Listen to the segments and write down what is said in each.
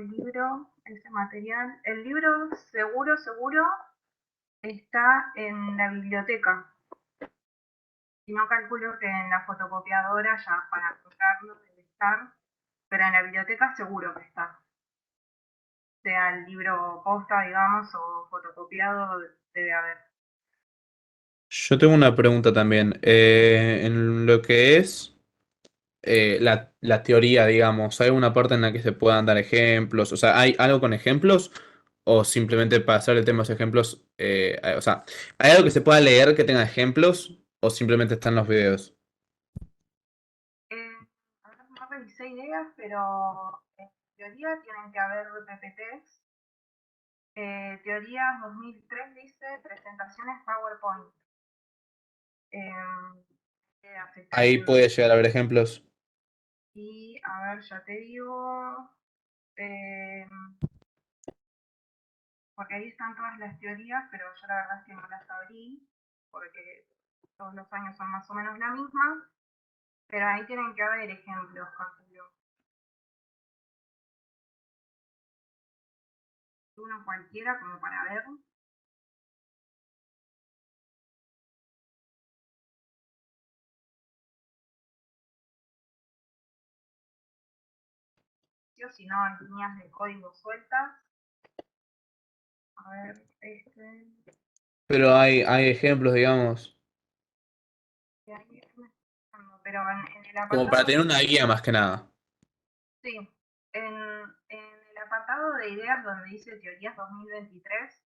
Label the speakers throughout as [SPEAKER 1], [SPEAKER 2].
[SPEAKER 1] el libro, ese material. El libro seguro está en la biblioteca. Si no, calculo que en la fotocopiadora ya para tocarlo debe estar, pero en la biblioteca seguro que está. Sea el libro posta, digamos, o fotocopiado, debe haber.
[SPEAKER 2] Yo tengo una pregunta también. En lo que es la teoría, digamos, ¿hay alguna parte en la que se puedan dar ejemplos? O sea, ¿hay algo con ejemplos? ¿O simplemente para hacer el tema de los ejemplos? O sea, ¿hay algo que se pueda leer que tenga ejemplos? ¿O simplemente están los videos?
[SPEAKER 1] Eh, a ver, no revisé ideas, pero en teoría tienen que haber PPTs. Teorías 2003 dice presentaciones PowerPoint. Ideas están
[SPEAKER 2] Ahí puede llegar a haber ejemplos.
[SPEAKER 1] y a ver, ya te digo, eh, porque ahí están todas las teorías, pero yo la verdad es que no las abrí, porque todos los años son más o menos la misma, pero ahí tienen que haber ejemplos, calculo. Uno cualquiera como para ver. O si no, líneas de código sueltas. A ver,
[SPEAKER 2] Pero hay ejemplos, digamos,
[SPEAKER 1] pero en el
[SPEAKER 2] como para
[SPEAKER 1] apartado,
[SPEAKER 2] tener una guía más que nada.
[SPEAKER 1] sí, en el apartado de ideas donde dice teorías 2023,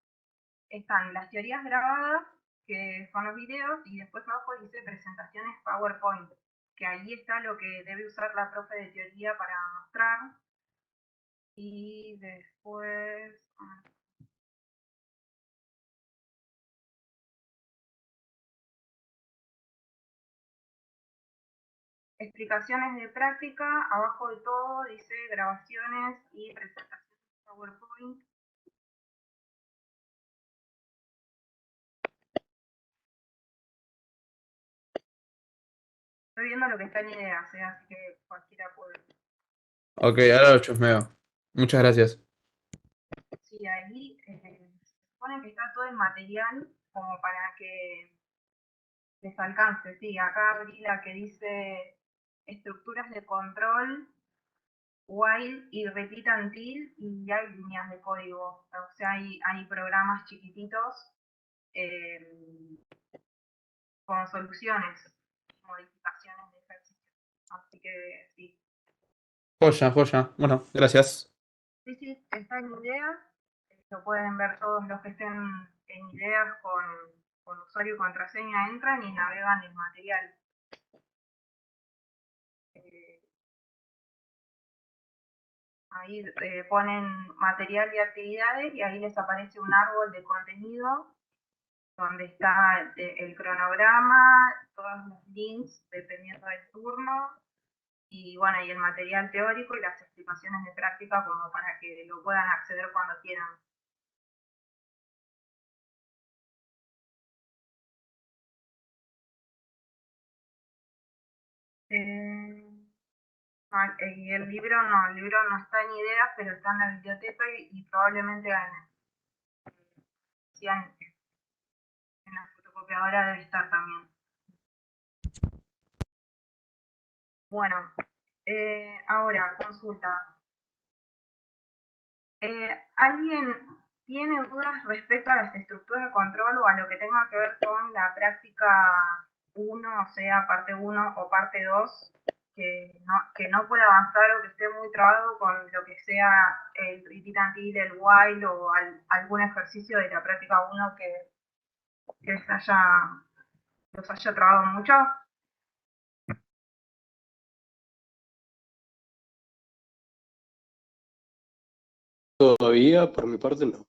[SPEAKER 1] están las teorías grabadas, que son los videos, y después abajo dice presentaciones PowerPoint, que ahí está lo que debe usar la profe de teoría para mostrar. Y después, explicaciones de práctica, abajo de todo dice grabaciones y presentaciones PowerPoint. Estoy viendo lo que está en ideas, así que cualquiera puede.
[SPEAKER 2] Ok, ahora lo chusmeo. Muchas gracias.
[SPEAKER 1] Sí, ahí se supone que está todo el material como para que les alcance. Sí, acá abrí la que dice estructuras de control, while y repeat until, y hay líneas de código. O sea, hay programas chiquititos eh, con soluciones, modificaciones de ejercicio. Así que sí.
[SPEAKER 2] Joya, joya. Bueno, gracias.
[SPEAKER 1] Sí, sí, está en ideas. Lo pueden ver todos los que estén en ideas con usuario y contraseña, entran y navegan el material. Eh, Ahí ponen material y actividades y ahí les aparece un árbol de contenido donde está el cronograma, todos los links dependiendo del turno y bueno, y el material teórico y las explicaciones de práctica como para que lo puedan acceder cuando quieran. Eh, y el libro no está en ideas, pero está en la biblioteca y probablemente en la fotocopiadora debe estar también. Bueno, ahora, consulta. ¿Alguien tiene dudas respecto a las estructuras de control o a lo que tenga que ver con la práctica 1, o sea, parte 1 o parte 2, que no pueda avanzar o que esté muy trabado con lo que sea el repeat until, el while o algún ejercicio de la práctica 1 que los haya trabado mucho?
[SPEAKER 3] Todavía, por mi parte, no.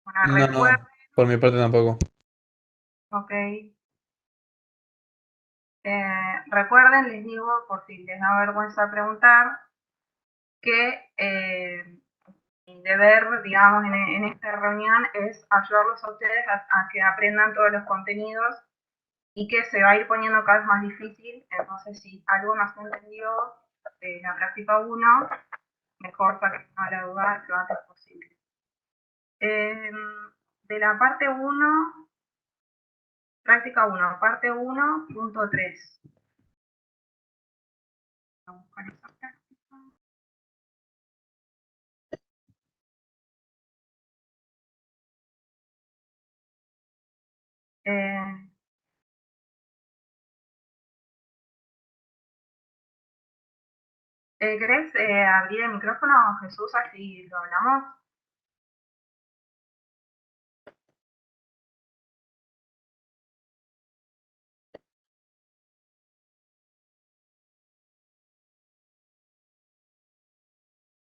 [SPEAKER 1] Bueno,
[SPEAKER 2] No,
[SPEAKER 1] recuerden,
[SPEAKER 2] no, por mi parte tampoco.
[SPEAKER 1] ok, recuerden, les digo, por si les da vergüenza preguntar, que mi deber, digamos, en esta reunión es ayudarlos a ustedes a que aprendan todos los contenidos y que se va a ir poniendo cada vez más difícil. Entonces, si algo no se entendió, la práctica 1, mejor para la duda lo antes posible. De la parte 1, práctica 1, parte 1.3. Vamos a buscar esa práctica. ¿Querés abrir el micrófono, Jesús, así lo hablamos?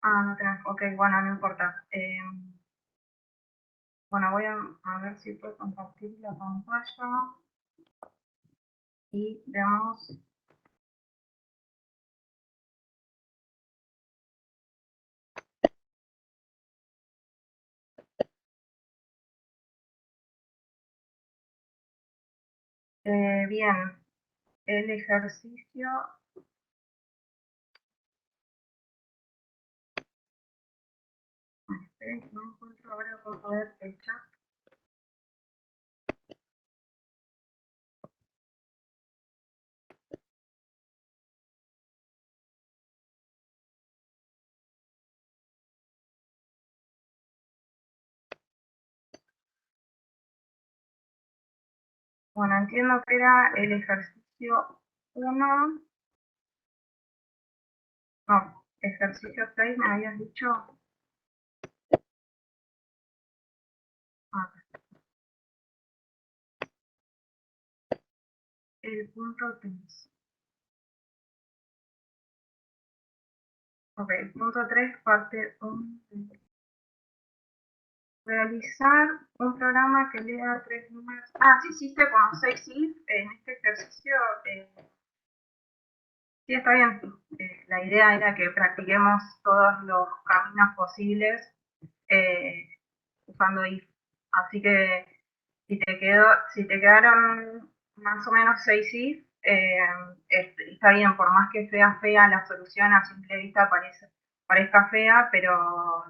[SPEAKER 1] Ah, no tenés. Ok, bueno, no importa. Bueno, voy a ver si puedo compartir la pantalla y veamos. Bien, el ejercicio. Esperen que no encuentro ahora por poder fechar. Bueno, entiendo que era el ejercicio 1. No, ejercicio 6 me habías dicho. Ah, el punto 3. Ok, el punto 3, parte 1. Realizar un programa que lea 3 números. Ah, sí hiciste como 6 if en este ejercicio. Sí, está bien. La idea era que practiquemos todos los caminos posibles eh, usando if. Así que si te quedaron más o menos 6 if, está bien, por más que sea fea la solución a simple vista parezca fea, pero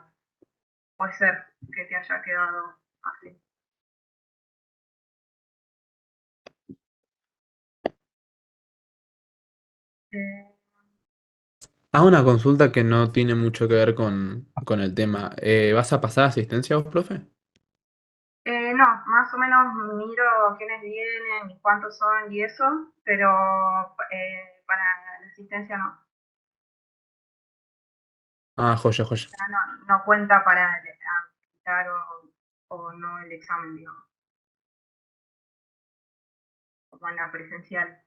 [SPEAKER 1] puede ser que te haya quedado así. Eh,
[SPEAKER 2] Ah, una consulta que no tiene mucho que ver con el tema. ¿Vas a pasar asistencia vos, profe?
[SPEAKER 1] no, más o menos miro quiénes vienen y cuántos son y eso, pero para la asistencia no.
[SPEAKER 2] Ah, joya, joya.
[SPEAKER 1] O sea, no cuenta para aplicar o no el examen, digamos, o con la presencial.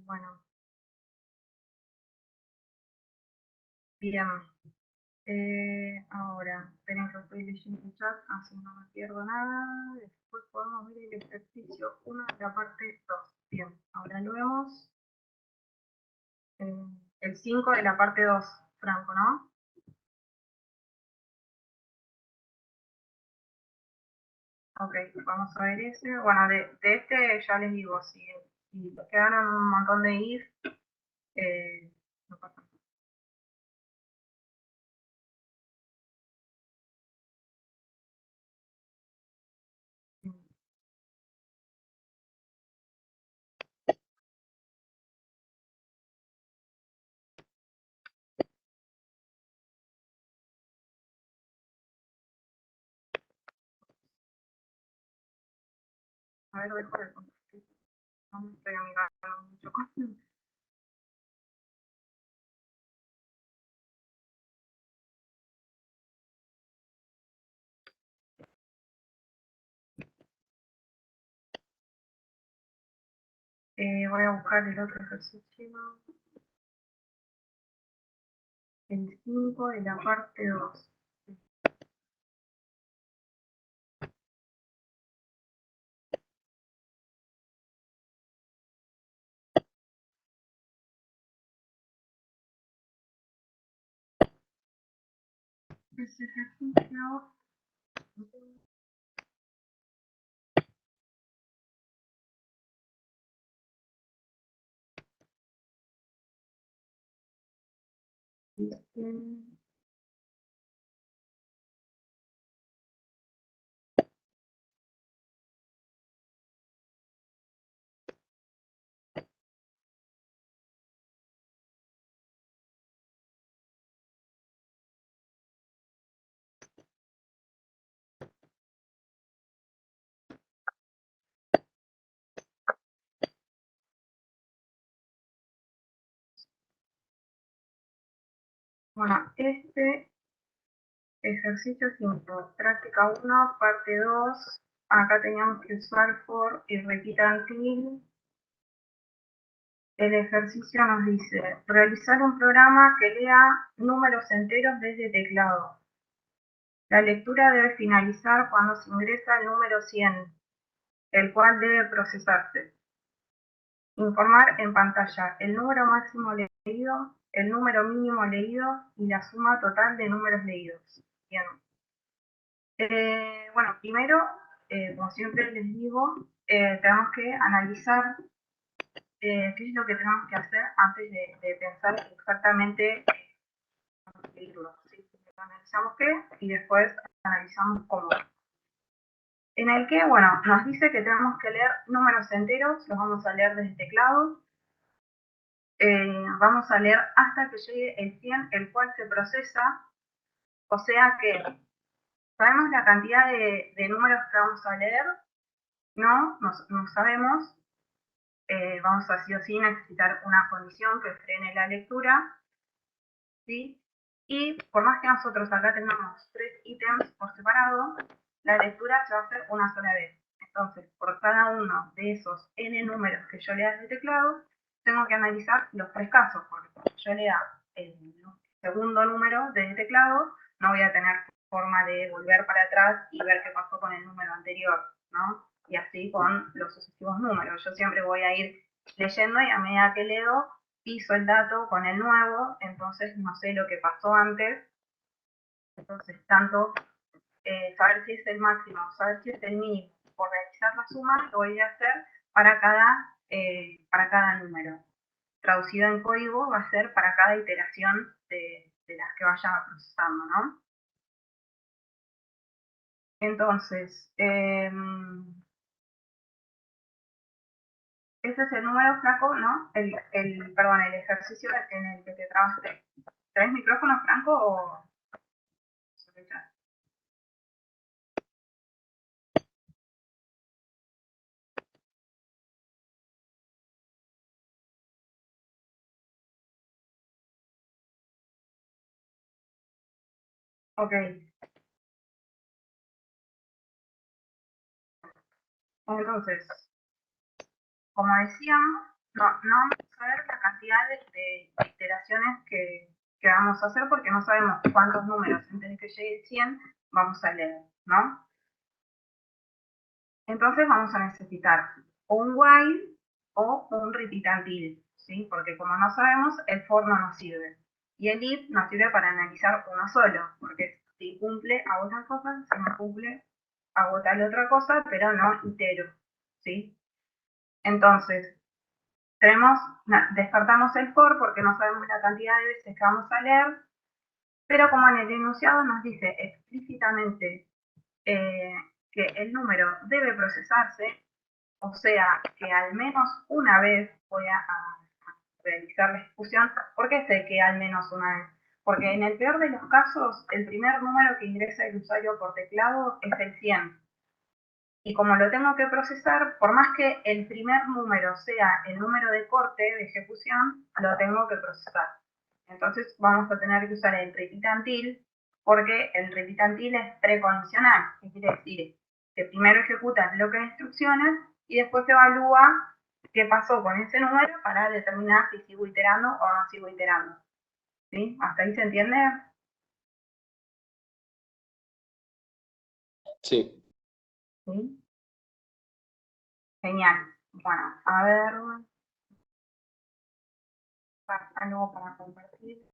[SPEAKER 1] Bueno, bien. Ahora, esperen que estoy leyendo el chat, así no me pierdo nada. Después podemos ver el ejercicio 1 de la parte 2. Bien, ahora lo vemos. El 5 de la parte 2, Franco, ¿no? Ok, vamos a ver ese. Bueno, de este ya les digo, si te quedaron un montón de if, no pasa nada. A ver, dejo de compartir. No me estoy amigando mucho con. Voy a buscar el otro ejercicio. El 5 de la parte 2. Ese ejercicio Bueno, este ejercicio 5, práctica 1, parte 2. Acá teníamos que usar for y repeat until. El ejercicio nos dice, realizar un programa que lea números enteros desde teclado. La lectura debe finalizar cuando se ingresa el número 100, el cual debe procesarse. Informar en pantalla el número máximo leído, el número mínimo leído y la suma total de números leídos. Bien. Bueno, primero, como siempre les digo, tenemos que analizar qué es lo que tenemos que hacer antes de pensar exactamente leerlo. ¿Sí? Analizamos qué y después analizamos cómo. En el que, bueno, nos dice que tenemos que leer números enteros, los vamos a leer desde teclado. Vamos a leer hasta que llegue el 100, el cual se procesa. O sea que sabemos la cantidad de números que vamos a leer, no sabemos. Vamos a sí o sí necesitar una condición que frene la lectura, ¿sí? Y por más que nosotros acá tengamos 3 ítems por separado, la lectura se va a hacer una sola vez. Entonces, por cada uno de esos n números que yo lea desde teclado, tengo que analizar los 3 casos, porque cuando yo lea el segundo número desde teclado, no voy a tener forma de volver para atrás y ver qué pasó con el número anterior, ¿no? Y así con los sucesivos números. Yo siempre voy a ir leyendo y a medida que leo, piso el dato con el nuevo, entonces no sé lo que pasó antes. Entonces, tanto saber si es el máximo, saber si es el mínimo, por realizar la suma, lo voy a hacer para cada número. Traducido en código va a ser para cada iteración de las que vaya procesando, ¿no? Entonces, ese es el número Franco, ¿no? Perdón, el ejercicio en el que te trabajaste. ¿Tenés micrófono, Franco, o...? Ok. Entonces, como decíamos, no vamos a saber la cantidad de iteraciones que vamos a hacer porque no sabemos cuántos números antes de que llegue el 100 vamos a leer, ¿no? Entonces vamos a necesitar un while o un repeat until, ¿sí? Porque como no sabemos, el for no nos sirve. Y el if nos sirve para analizar uno solo, porque si cumple hago una cosa, si no cumple hago tal otra cosa, pero no itero, ¿sí? Entonces, descartamos el for porque no sabemos la cantidad de veces que vamos a leer, pero como en el enunciado nos dice explícitamente que el número debe procesarse, o sea que al menos una vez voy a realizar la ejecución. ¿Por qué sé que al menos una vez? Porque en el peor de los casos, el primer número que ingresa el usuario por teclado es el 100. Y como lo tengo que procesar, por más que el primer número sea el número de corte de ejecución, lo tengo que procesar. Entonces vamos a tener que usar el repeat until, porque el repeat until es precondicional, que quiere decir que primero ejecuta el bloque de instrucciones y después evalúa qué pasó con ese número para determinar si sigo iterando o no sigo iterando. ¿Sí? ¿Hasta ahí se entiende?
[SPEAKER 2] Sí.
[SPEAKER 1] ¿Sí? Genial. Bueno, a ver, algo para compartir.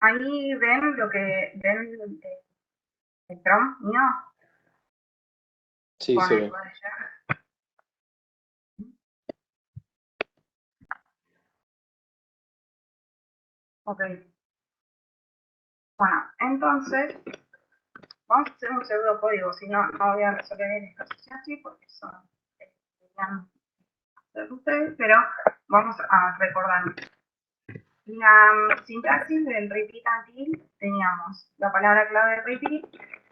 [SPEAKER 1] Ahí ven lo que ven el prompt mío
[SPEAKER 3] Sí,
[SPEAKER 1] con
[SPEAKER 3] se
[SPEAKER 1] el
[SPEAKER 3] ve.
[SPEAKER 1] poder. Ok. Bueno, entonces vamos a hacer un pseudo código, si no, no voy a resolver el ejercicio así porque son deberían hacer ustedes, pero vamos a recordar. La sintaxis del repeat until teníamos la palabra clave repeat,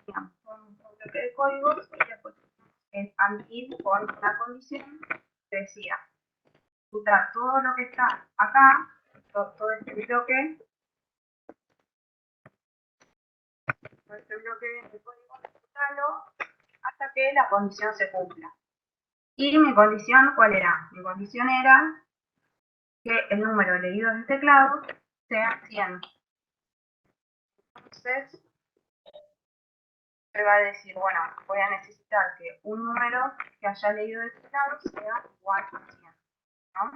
[SPEAKER 1] teníamos un bloque de códigos y después el until con una condición que decía ejecutar todo lo que está acá, todo este bloque de código, ejecutarlo hasta que la condición se cumpla. Y mi condición, ¿cuál era? Mi condición era que el número leído del teclado sea 100. Entonces, me va a decir, bueno, voy a necesitar que un número que haya leído del teclado sea igual a 100, ¿no?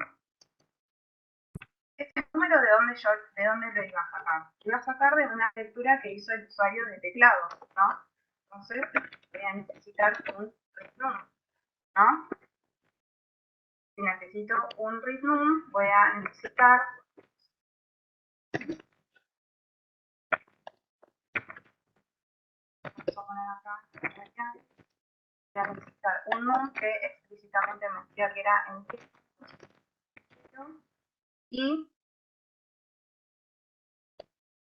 [SPEAKER 1] Este número, ¿de dónde lo iba a sacar? Lo iba a sacar de una lectura que hizo el usuario de teclado, ¿no? Entonces, voy a necesitar un read num, ¿no? Si necesito un read num, voy a necesitar vamos a poner acá, voy a necesitar un num que explícitamente me decía que era en texto y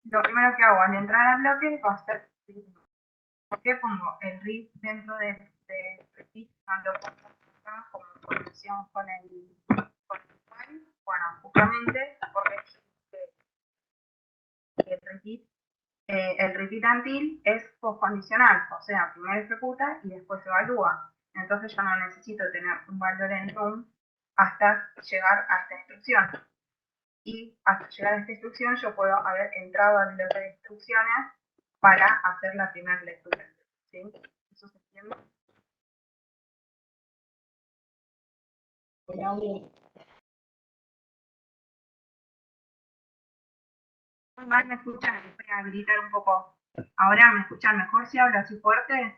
[SPEAKER 1] lo primero que hago al entrar al bloque va a ser ¿por qué pongo el read dentro de repeat no lo pongo acá como conexión con el file? Bueno, justamente porque el repeat until es postcondicional, o sea, primero ejecuta y después evalúa. Entonces yo no necesito tener un valor en num hasta llegar a esta instrucción. Y hasta llegar a esta instrucción yo puedo haber entrado al bloque de instrucciones para hacer la primera lectura. ¿Sí? ¿Eso se entiende? Muy mal me escuchan, voy a habilitar un poco. Ahora me escuchan mejor si hablo así fuerte.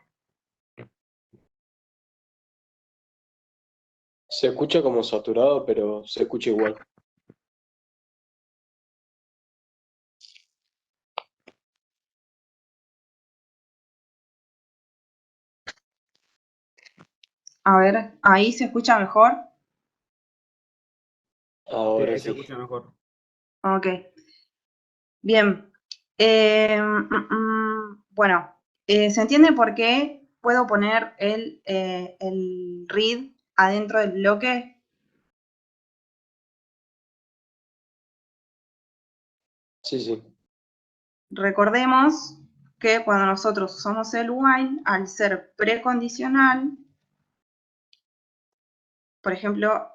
[SPEAKER 3] Se escucha como saturado, pero se escucha igual.
[SPEAKER 1] A ver, ahí se escucha mejor.
[SPEAKER 2] Sí,
[SPEAKER 3] Ahora
[SPEAKER 2] ahí se
[SPEAKER 3] sí.
[SPEAKER 2] escucha mejor.
[SPEAKER 1] Ok. Bien. Bueno, ¿se entiende por qué puedo poner el read adentro del bloque?
[SPEAKER 3] Sí, sí.
[SPEAKER 1] Recordemos que cuando nosotros usamos el while, al ser precondicional, por ejemplo,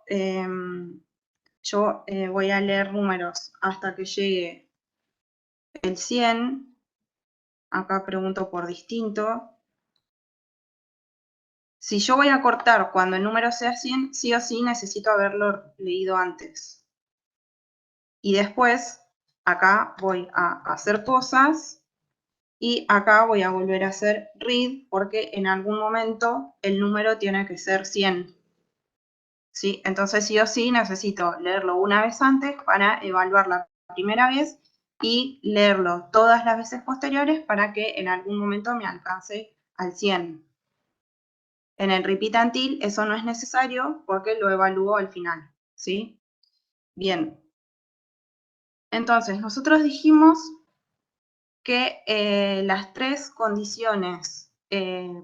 [SPEAKER 1] yo voy a leer números hasta que llegue el 100. Acá pregunto por distinto. Si yo voy a cortar cuando el número sea 100, sí o sí necesito haberlo leído antes. Y después, acá voy a hacer cosas y acá voy a volver a hacer read porque en algún momento el número tiene que ser 100. ¿Sí? Entonces sí o sí necesito leerlo una vez antes para evaluar la primera vez y leerlo todas las veces posteriores para que en algún momento me alcance al 100. En el repeat until eso no es necesario porque lo evalúo al final, ¿sí? Bien. Entonces, nosotros dijimos que las tres condiciones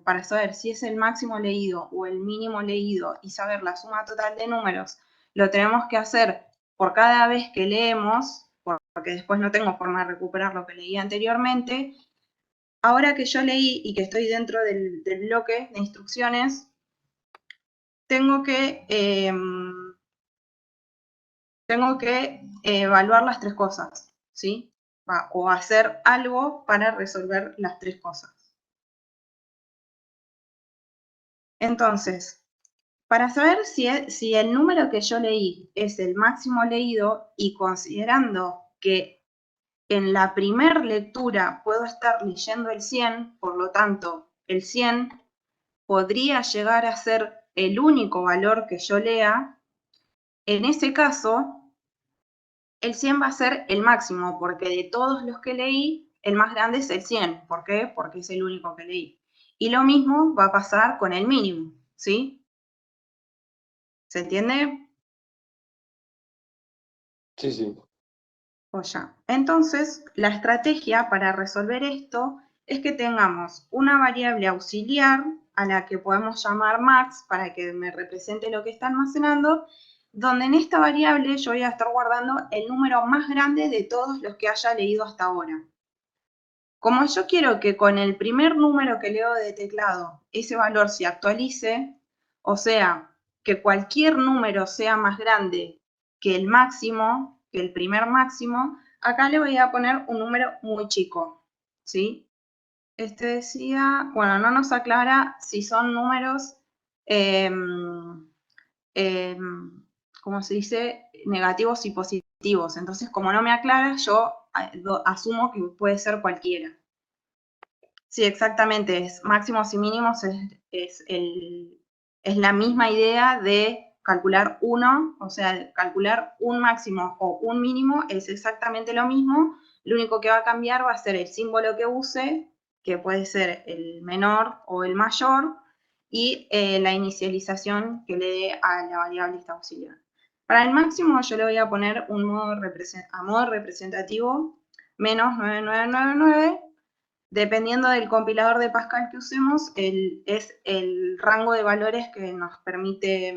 [SPEAKER 1] para saber si es el máximo leído o el mínimo leído y saber la suma total de números, lo tenemos que hacer por cada vez que leemos, porque después no tengo forma de recuperar lo que leí anteriormente. Ahora que yo leí y que estoy dentro del bloque de instrucciones, tengo que evaluar las tres cosas, ¿sí? O hacer algo para resolver las tres cosas. Entonces, para saber si el número que yo leí es el máximo leído y considerando que en la primer lectura puedo estar leyendo el 100, por lo tanto, el 100 podría llegar a ser el único valor que yo lea. En ese caso, el 100 va a ser el máximo, porque de todos los que leí, el más grande es el 100. ¿Por qué? Porque es el único que leí. Y lo mismo va a pasar con el mínimo, ¿sí? ¿Se entiende?
[SPEAKER 3] Sí, sí.
[SPEAKER 1] O ya. Entonces, la estrategia para resolver esto es que tengamos una variable auxiliar a la que podemos llamar max para que me represente lo que está almacenando, donde en esta variable yo voy a estar guardando el número más grande de todos los que haya leído hasta ahora. Como yo quiero que con el primer número que leo de teclado ese valor se actualice, o sea, que cualquier número sea más grande que el máximo, que el primer máximo, acá le voy a poner un número muy chico, ¿sí? Este decía, bueno, no nos aclara si son números, ¿cómo se dice? Negativos y positivos. Entonces, como no me aclara, yo asumo que puede ser cualquiera. Sí, exactamente, es máximos y mínimos, es la misma idea de calcular uno, o sea, calcular un máximo o un mínimo es exactamente lo mismo, lo único que va a cambiar va a ser el símbolo que use, que puede ser el menor o el mayor, y la inicialización que le dé a la variable esta auxiliar. Para el máximo yo le voy a poner a modo representativo menos 9999. Dependiendo del compilador de Pascal que usemos, es el rango de valores que nos permite,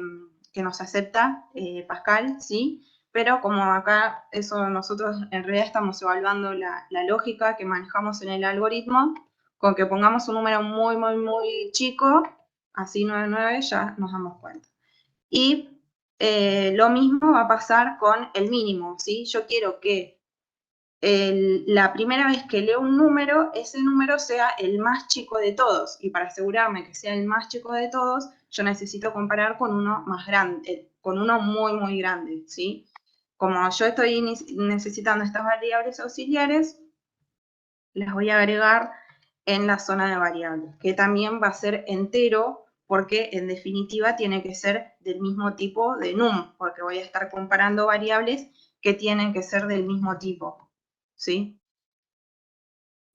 [SPEAKER 1] que nos acepta Pascal, ¿sí? Pero como acá eso nosotros en realidad estamos evaluando la lógica que manejamos en el algoritmo, con que pongamos un número muy, muy, muy chico, así 99, ya nos damos cuenta. Y lo mismo va a pasar con el mínimo, ¿sí? Yo quiero que la primera vez que leo un número, ese número sea el más chico de todos. Y para asegurarme que sea el más chico de todos, yo necesito comparar con uno más grande, con uno muy, muy grande, ¿sí? Como yo estoy necesitando estas variables auxiliares, las voy a agregar en la zona de variables, que también va a ser entero, porque en definitiva tiene que ser del mismo tipo de num, porque voy a estar comparando variables que tienen que ser del mismo tipo, ¿sí?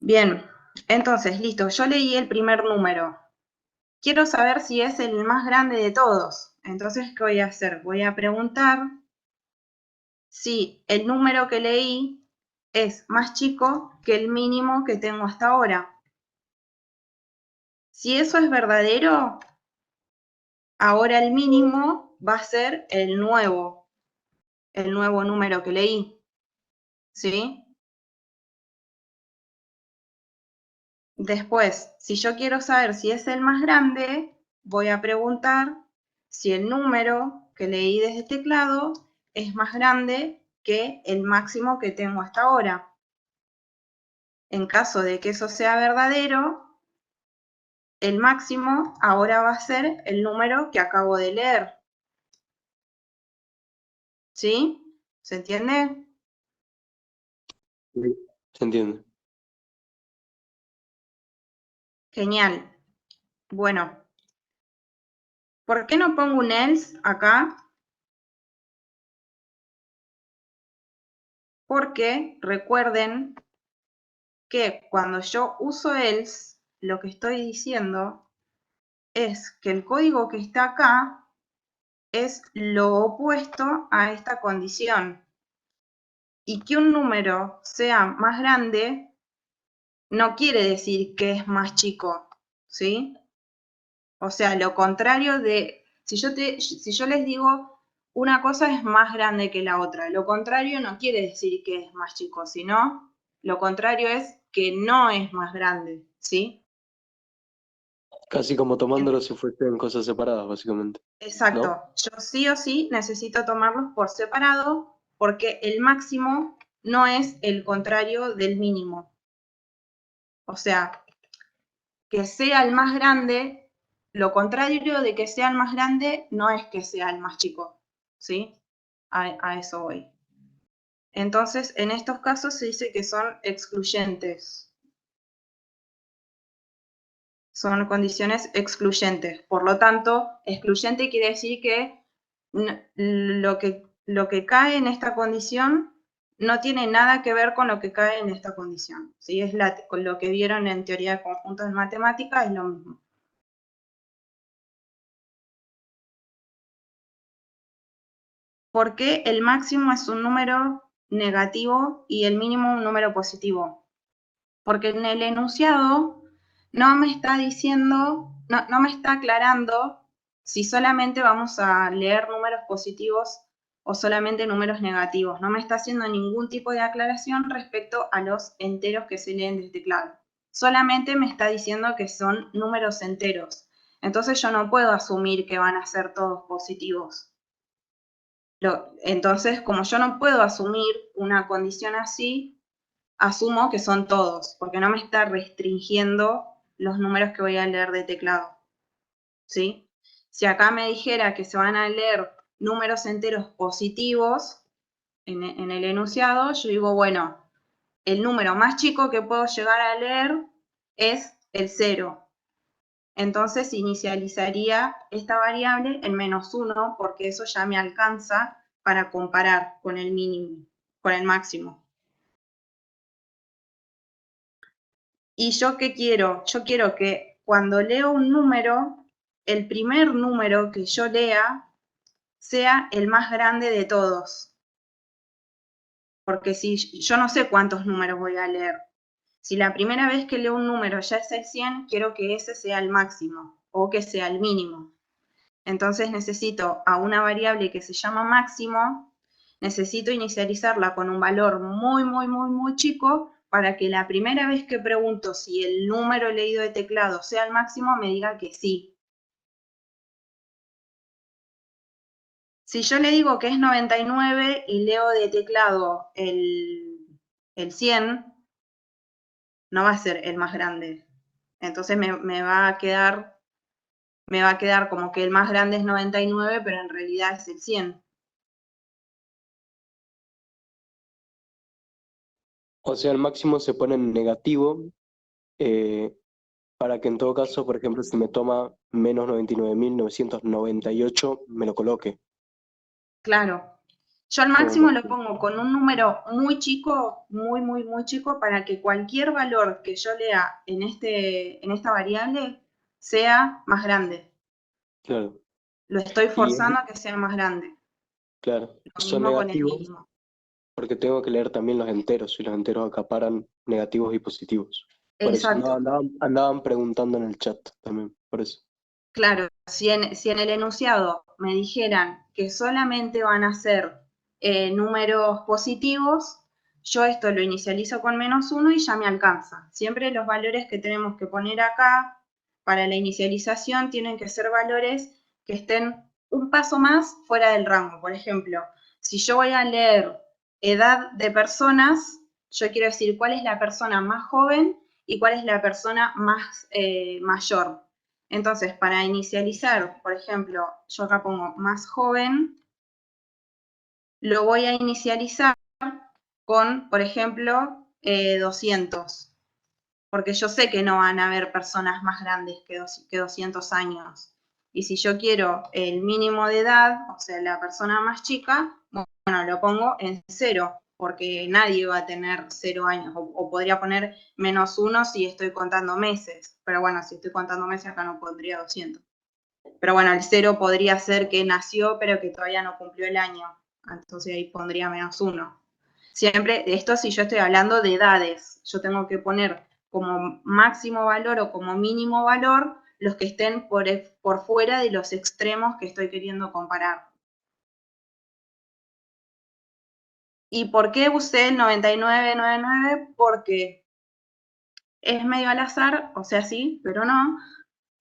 [SPEAKER 1] Bien, entonces, listo, yo leí el primer número. Quiero saber si es el más grande de todos. Entonces, ¿qué voy a hacer? Voy a preguntar si el número que leí es más chico que el mínimo que tengo hasta ahora. Si eso es verdadero, ahora el mínimo va a ser el nuevo número que leí, ¿sí? Después, si yo quiero saber si es el más grande, voy a preguntar si el número que leí desde el teclado es más grande que el máximo que tengo hasta ahora. En caso de que eso sea verdadero, el máximo ahora va a ser el número que acabo de leer. ¿Sí? ¿Se entiende?
[SPEAKER 3] Sí, se entiende.
[SPEAKER 1] Genial. Bueno, ¿por qué no pongo un else acá? Porque recuerden que cuando yo uso else, lo que estoy diciendo es que el código que está acá es lo opuesto a esta condición. Y que un número sea más grande no quiere decir que es más chico, ¿sí? O sea, lo contrario de, si yo les digo una cosa es más grande que la otra, lo contrario no quiere decir que es más chico, sino lo contrario es que no es más grande, ¿sí?
[SPEAKER 3] Casi como tomándolo si fuesen cosas separadas, básicamente.
[SPEAKER 1] Exacto,
[SPEAKER 3] ¿No?
[SPEAKER 1] yo sí o sí necesito tomarlos por separado porque el máximo no es el contrario del mínimo. O sea, que sea el más grande, lo contrario de que sea el más grande no es que sea el más chico, ¿sí? A eso voy. Entonces, en estos casos se dice que son excluyentes. Son condiciones excluyentes. Por lo tanto, excluyente quiere decir que lo que cae en esta condición no tiene nada que ver con lo que cae en esta condición. ¿Sí? Es con lo que vieron en teoría de conjuntos en matemática, es lo mismo. ¿Por qué el máximo es un número negativo y el mínimo un número positivo? Porque en el enunciado no me está diciendo, no me está aclarando si solamente vamos a leer números positivos o solamente números negativos. No me está haciendo ningún tipo de aclaración respecto a los enteros que se leen del teclado. Solamente me está diciendo que son números enteros. Entonces yo no puedo asumir que van a ser todos positivos. Entonces, como yo no puedo asumir una condición así, asumo que son todos, porque no me está restringiendo los números que voy a leer de teclado. ¿Sí? Si acá me dijera que se van a leer números enteros positivos en el enunciado, yo digo, bueno, el número más chico que puedo llegar a leer es el 0. Entonces inicializaría esta variable en -1, porque eso ya me alcanza para comparar con el mínimo, con el máximo. ¿Y yo qué quiero? Yo quiero que cuando leo un número, el primer número que yo lea sea el más grande de todos. Porque si yo no sé cuántos números voy a leer. Si la primera vez que leo un número ya es el 100, quiero que ese sea el máximo o que sea el mínimo. Entonces necesito a una variable que se llama máximo, necesito inicializarla con un valor muy chico para que la primera vez que pregunto si el número leído de teclado sea el máximo, me diga que sí. Si yo le digo que es 99 y leo de teclado el 100, no va a ser el más grande. Entonces me va a quedar como que el más grande es 99, pero en realidad es el 100.
[SPEAKER 3] O sea, el máximo se pone en negativo para que en todo caso, por ejemplo, si me toma menos 99.998, me lo coloque.
[SPEAKER 1] Claro. Yo al
[SPEAKER 3] Como
[SPEAKER 1] máximo
[SPEAKER 3] por-
[SPEAKER 1] lo pongo con un número muy chico, muy chico, para que cualquier valor que yo lea en esta variable sea más grande.
[SPEAKER 3] Claro.
[SPEAKER 1] Lo estoy
[SPEAKER 3] Y
[SPEAKER 1] forzando a que sea más grande.
[SPEAKER 3] claro,
[SPEAKER 1] Lo
[SPEAKER 3] son
[SPEAKER 1] mismo con el
[SPEAKER 3] negativos
[SPEAKER 1] mínimo.
[SPEAKER 3] porque tengo que leer también los enteros y los enteros acaparan negativos y positivos. Por eso, no,
[SPEAKER 1] Exacto.
[SPEAKER 3] andaban preguntando en el chat también, por eso.
[SPEAKER 1] Claro, si en el enunciado me dijeran que solamente van a ser números positivos, yo esto lo inicializo con -1 y ya me alcanza. Siempre los valores que tenemos que poner acá para la inicialización tienen que ser valores que estén un paso más fuera del rango. Por ejemplo, si yo voy a leer edad de personas, yo quiero decir cuál es la persona más joven y cuál es la persona más mayor. Entonces, para inicializar, por ejemplo, yo acá pongo más joven, lo voy a inicializar con, por ejemplo, 200, porque yo sé que no van a haber personas más grandes que 200 años. Y si yo quiero el mínimo de edad, o sea, la persona más chica, bueno, lo pongo en 0, porque nadie va a tener 0 años, o podría poner -1 si estoy contando meses, pero bueno, si estoy contando meses acá no pondría 200. Pero bueno, el 0 podría ser que nació pero que todavía no cumplió el año, entonces ahí pondría -1. Siempre, esto si yo estoy hablando de edades, yo tengo que poner como máximo valor o como mínimo valor los que estén por fuera de los extremos que estoy queriendo comparar. ¿Y por qué usé el 9999? Porque es medio al azar, o sea, sí, pero no,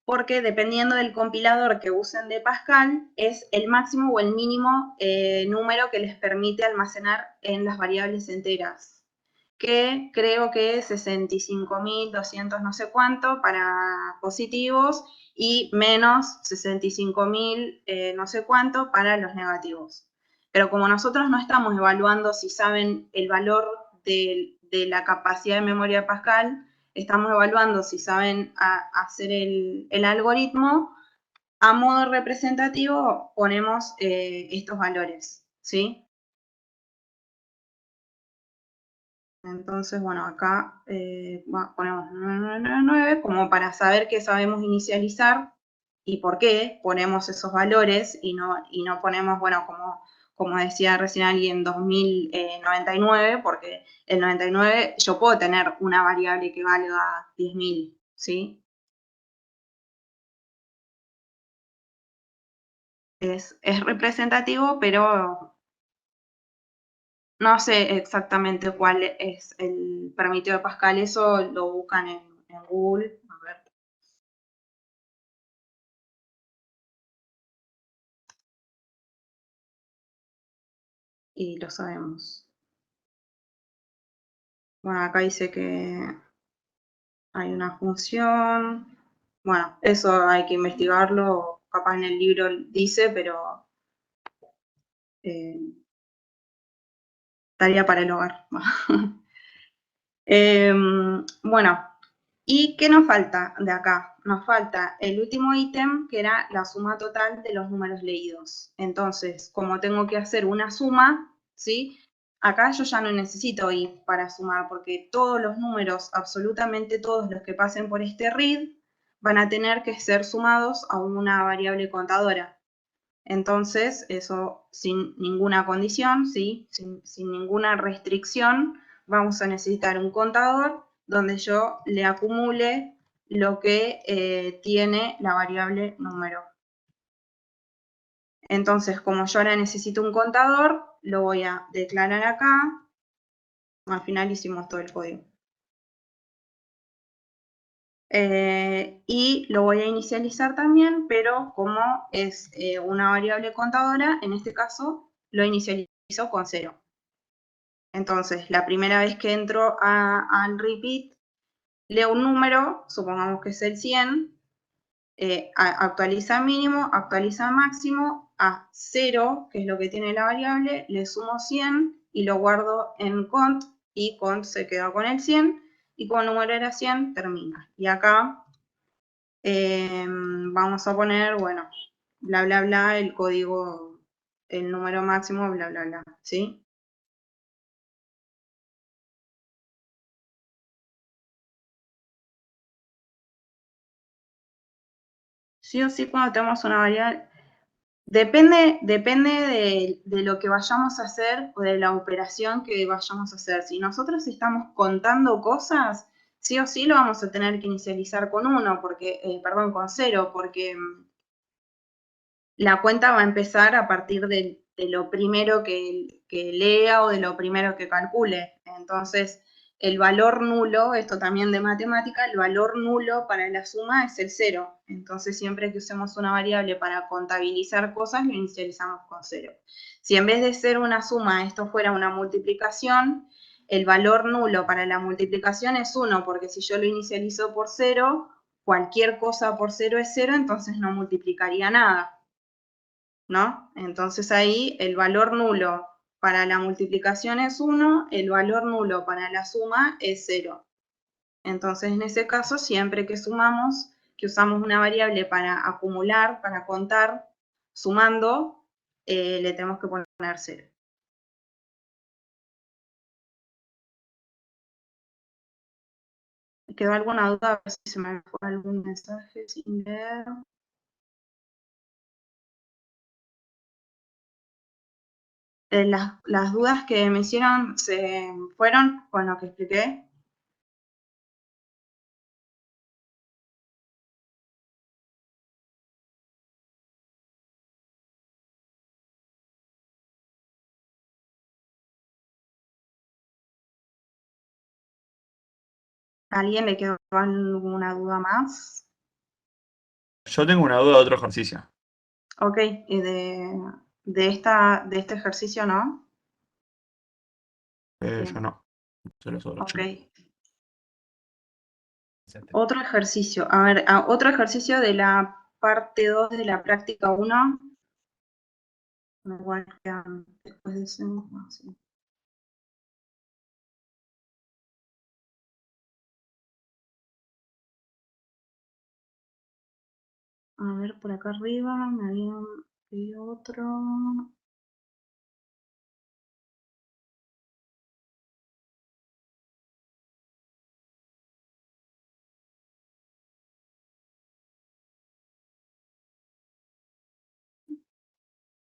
[SPEAKER 1] porque dependiendo del compilador que usen de Pascal, es el máximo o el mínimo número que les permite almacenar en las variables enteras, que creo que es 65.200 no sé cuánto para positivos y menos 65.000 no sé cuánto para los negativos. Pero como nosotros no estamos evaluando si saben el valor de la capacidad de memoria de Pascal, estamos evaluando si saben hacer el algoritmo, a modo representativo ponemos estos valores, ¿sí? Entonces, bueno, acá ponemos 9 como para saber que sabemos inicializar y por qué ponemos esos valores y no ponemos, bueno, como decía recién alguien, 2099, porque el 99 yo puedo tener una variable que valga 10.000, ¿sí? Es representativo, pero no sé exactamente cuál es el permitido de Pascal, eso lo buscan en Google. A ver. Y lo sabemos. Bueno, acá dice que hay una función. Bueno, eso hay que investigarlo, capaz en el libro dice, pero tarea para el hogar. Bueno, ¿y qué nos falta de acá? Nos falta el último ítem, que era la suma total de los números leídos. Entonces, como tengo que hacer una suma, ¿sí? Acá yo ya no necesito if para sumar, porque todos los números, absolutamente todos los que pasen por este read, van a tener que ser sumados a una variable contadora. Entonces, eso sin ninguna condición, ¿sí? Sin ninguna restricción, vamos a necesitar un contador donde yo le acumule lo que tiene la variable número. Entonces, como yo ahora necesito un contador, lo voy a declarar acá. Al final hicimos todo el código. Y lo voy a inicializar también, pero como es una variable contadora, en este caso lo inicializo con 0. Entonces, la primera vez que entro al repeat, leo un número, supongamos que es el 100, actualiza mínimo, actualiza máximo, a 0, que es lo que tiene la variable, le sumo 100 y lo guardo en cont, y cont se queda con el 100, y como el número era 100, termina. Y acá vamos a poner, bueno, bla, bla, bla, el código, el número máximo, bla, bla, bla, ¿sí? Sí o sí, cuando tenemos una variable, depende de lo que vayamos a hacer o de la operación que vayamos a hacer. Si nosotros estamos contando cosas, sí o sí lo vamos a tener que inicializar con 1, porque, perdón, con 0, porque la cuenta va a empezar a partir de lo primero que lea o de lo primero que calcule. Entonces, el valor nulo, esto también de matemática, el valor nulo para la suma es el 0. Entonces, siempre que usemos una variable para contabilizar cosas, lo inicializamos con 0. Si en vez de ser una suma, esto fuera una multiplicación, el valor nulo para la multiplicación es 1, porque si yo lo inicializo por 0, cualquier cosa por 0 es 0, entonces no multiplicaría nada, ¿no? Entonces ahí el valor nulo para la multiplicación es 1, el valor nulo para la suma es 0. Entonces en ese caso, siempre que sumamos, que usamos una variable para acumular, para contar, sumando, le tenemos que poner 0. ¿Quedó alguna duda? A ver si se me fue algún mensaje sin leer. Las dudas que me hicieron se fueron con lo que expliqué. ¿A alguien le quedó alguna duda más?
[SPEAKER 4] Yo tengo una duda de otro ejercicio.
[SPEAKER 1] Ok, y de este ejercicio, ¿no? Bien.
[SPEAKER 4] Yo no. Solo sobre
[SPEAKER 1] Ok. Otro ejercicio. A ver, otro ejercicio de la parte 2 de la práctica 1. Igual que después de ese mismo, sí. A ver, por acá arriba me habían pedido otro.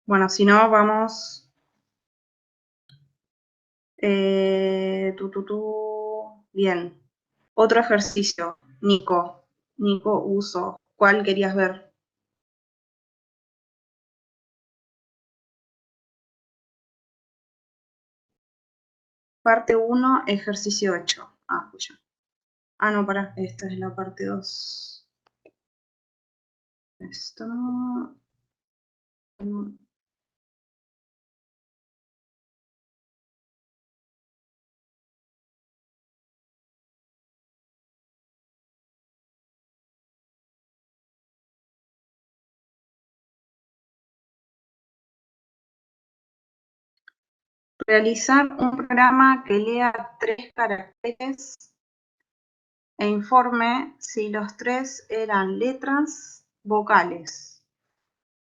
[SPEAKER 1] Bueno, si no, vamos. Bien. Otro ejercicio. Nico. Nico, uso. ¿Cuál querías ver? Parte 1, ejercicio 8. Ah, pues ya. Ah, no, pará. Esta es la parte 2. Esto. Realizar un programa que lea 3 caracteres e informe si los 3 eran letras vocales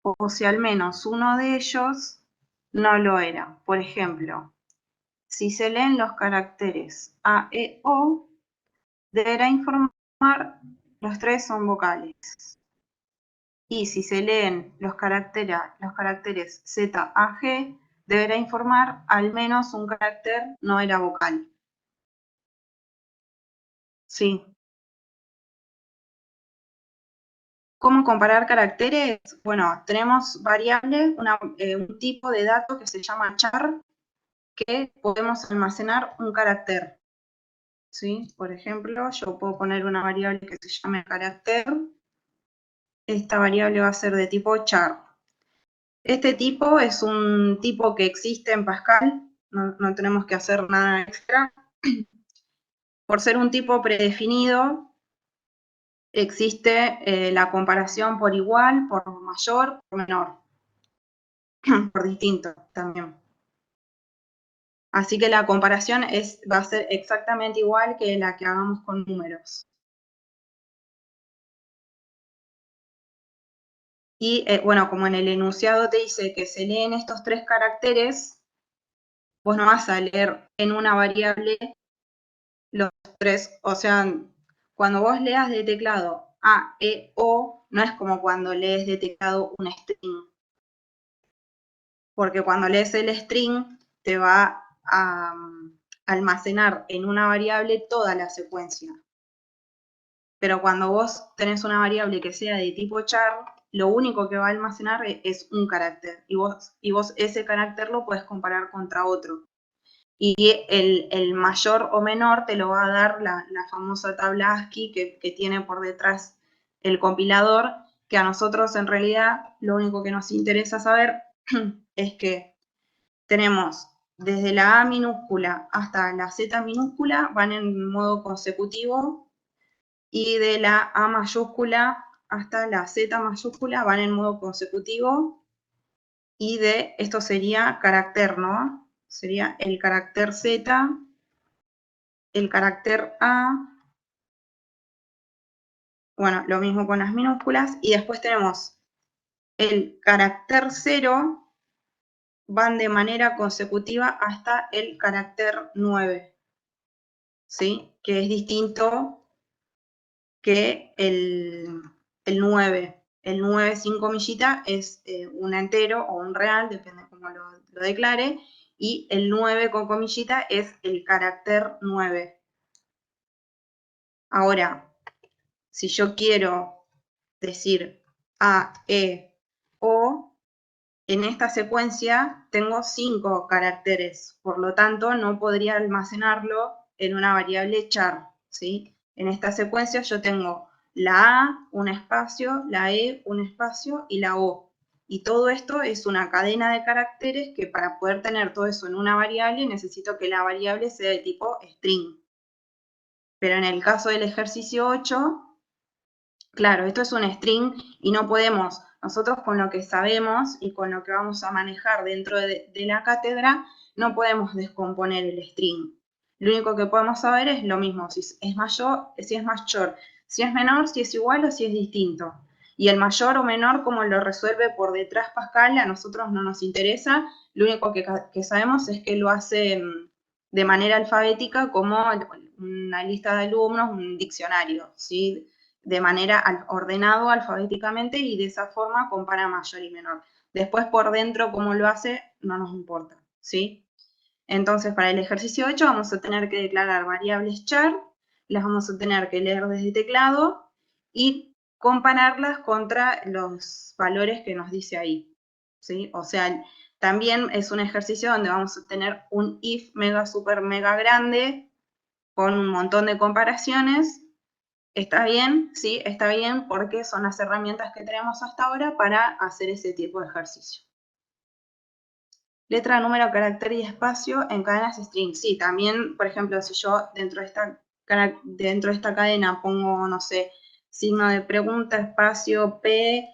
[SPEAKER 1] o si al menos uno de ellos no lo era. Por ejemplo, si se leen los caracteres A, E, O, deberá informar los 3 son vocales. Y si se leen los caracteres Z, A, G, deberá informar al menos un carácter no era vocal. Sí. ¿Cómo comparar caracteres? Bueno, tenemos variables, un tipo de dato que se llama char, que podemos almacenar un carácter. ¿Sí? Por ejemplo, yo puedo poner una variable que se llame carácter. Esta variable va a ser de tipo char. Este tipo es un tipo que existe en Pascal, no tenemos que hacer nada extra. Por ser un tipo predefinido, existe la comparación por igual, por mayor, por menor, por distinto también. Así que la comparación va a ser exactamente igual que la que hagamos con números. Y bueno, como en el enunciado te dice que se leen estos 3 caracteres, vos no vas a leer en una variable los 3, o sea, cuando vos leas de teclado A, E, O, no es como cuando lees de teclado un string. Porque cuando lees el string, te va a almacenar en una variable toda la secuencia. Pero cuando vos tenés una variable que sea de tipo char, lo único que va a almacenar es un carácter. Y vos ese carácter lo puedes comparar contra otro. Y el mayor o menor te lo va a dar la famosa tabla ASCII que tiene por detrás el compilador, que a nosotros en realidad lo único que nos interesa saber es que tenemos desde la A minúscula hasta la Z minúscula, van en modo consecutivo, y de la A mayúscula hasta la Z mayúscula van en modo consecutivo, y esto sería carácter, ¿no? Sería el carácter Z, el carácter A, bueno, lo mismo con las minúsculas, y después tenemos el carácter 0, van de manera consecutiva hasta el carácter 9, ¿sí? Que es distinto que el 9. El 9 sin comillita es un entero o un real, depende cómo lo declare, y el 9 con comillita es el carácter 9. Ahora, si yo quiero decir A, E, O, en esta secuencia tengo 5 caracteres, por lo tanto no podría almacenarlo en una variable char, ¿sí? En esta secuencia yo tengo la A, un espacio, la E, un espacio y la O. Y todo esto es una cadena de caracteres que para poder tener todo eso en una variable necesito que la variable sea de tipo string. Pero en el caso del ejercicio 8, claro, esto es un string y no podemos Nosotros con lo que sabemos y con lo que vamos a manejar dentro de la cátedra, no podemos descomponer el string. Lo único que podemos saber es lo mismo, si es mayor, si es menor, si es igual o si es distinto. Y el mayor o menor, como lo resuelve por detrás Pascal, a nosotros no nos interesa. Lo único que sabemos es que lo hace de manera alfabética como una lista de alumnos, un diccionario, ¿sí? De manera ordenado alfabéticamente y de esa forma compara mayor y menor. Después por dentro cómo lo hace no nos importa, ¿sí? Entonces para el ejercicio 8 vamos a tener que declarar variables char, las vamos a tener que leer desde teclado y compararlas contra los valores que nos dice ahí, ¿sí? O sea, también es un ejercicio donde vamos a tener un if mega super mega grande con un montón de comparaciones. Está bien, sí, está bien, porque son las herramientas que tenemos hasta ahora para hacer ese tipo de ejercicio. Letra, número, carácter y espacio en cadenas string. Sí, también, por ejemplo, si yo dentro de esta cadena pongo, no sé, signo de pregunta, espacio, P,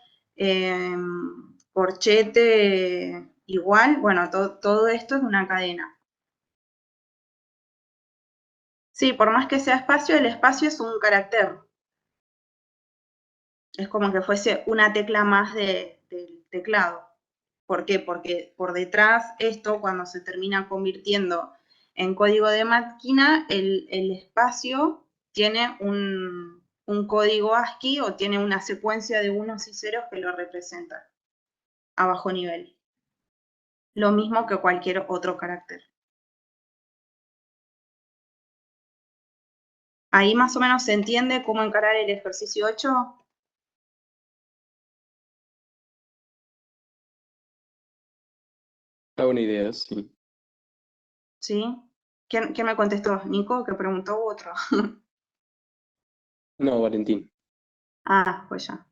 [SPEAKER 1] corchete, igual, bueno, todo esto es una cadena. Sí, por más que sea espacio, el espacio es un carácter. Es como que fuese una tecla más del teclado. ¿Por qué? Porque por detrás esto, cuando se termina convirtiendo en código de máquina, el espacio tiene un código ASCII o tiene una secuencia de unos y ceros que lo representan a bajo nivel. Lo mismo que cualquier otro carácter. Ahí más o menos se entiende cómo encarar el ejercicio 8.
[SPEAKER 3] Da una idea, sí.
[SPEAKER 1] ¿Sí? ¿Quién me contestó? ¿Nico, que preguntó, u otro?
[SPEAKER 3] No, Valentín.
[SPEAKER 1] Ah, pues ya.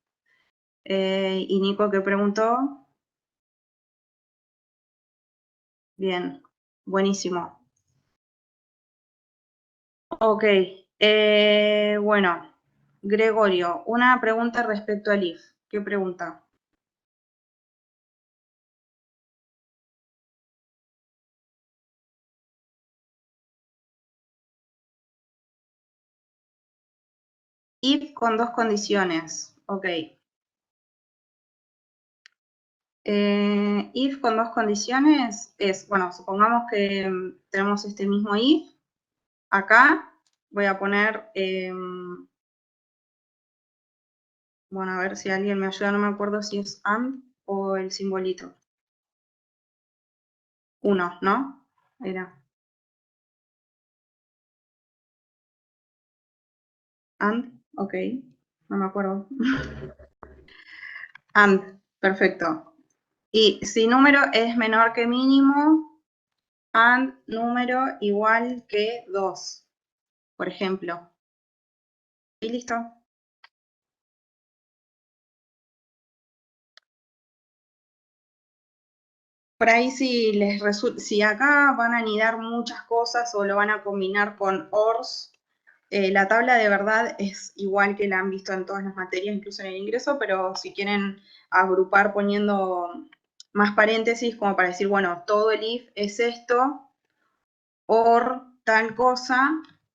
[SPEAKER 1] ¿Y Nico qué preguntó? Bien, buenísimo. Ok, bueno, Gregorio, una pregunta respecto al if. ¿Qué pregunta? If con dos condiciones. Ok. If con dos condiciones es, bueno, supongamos que tenemos este mismo if. Acá voy a poner, bueno, a ver si alguien me ayuda, no me acuerdo si es and o el simbolito. 1, ¿no? Era. And, ok, no me acuerdo. And, perfecto. Y si número es menor que mínimo, and número igual que 2, por ejemplo. Y listo. Por ahí si acá van a anidar muchas cosas o lo van a combinar con ORs, la tabla de verdad es igual que la han visto en todas las materias, incluso en el ingreso, pero si quieren agrupar poniendo más paréntesis como para decir, bueno, todo el if es esto, OR tal cosa,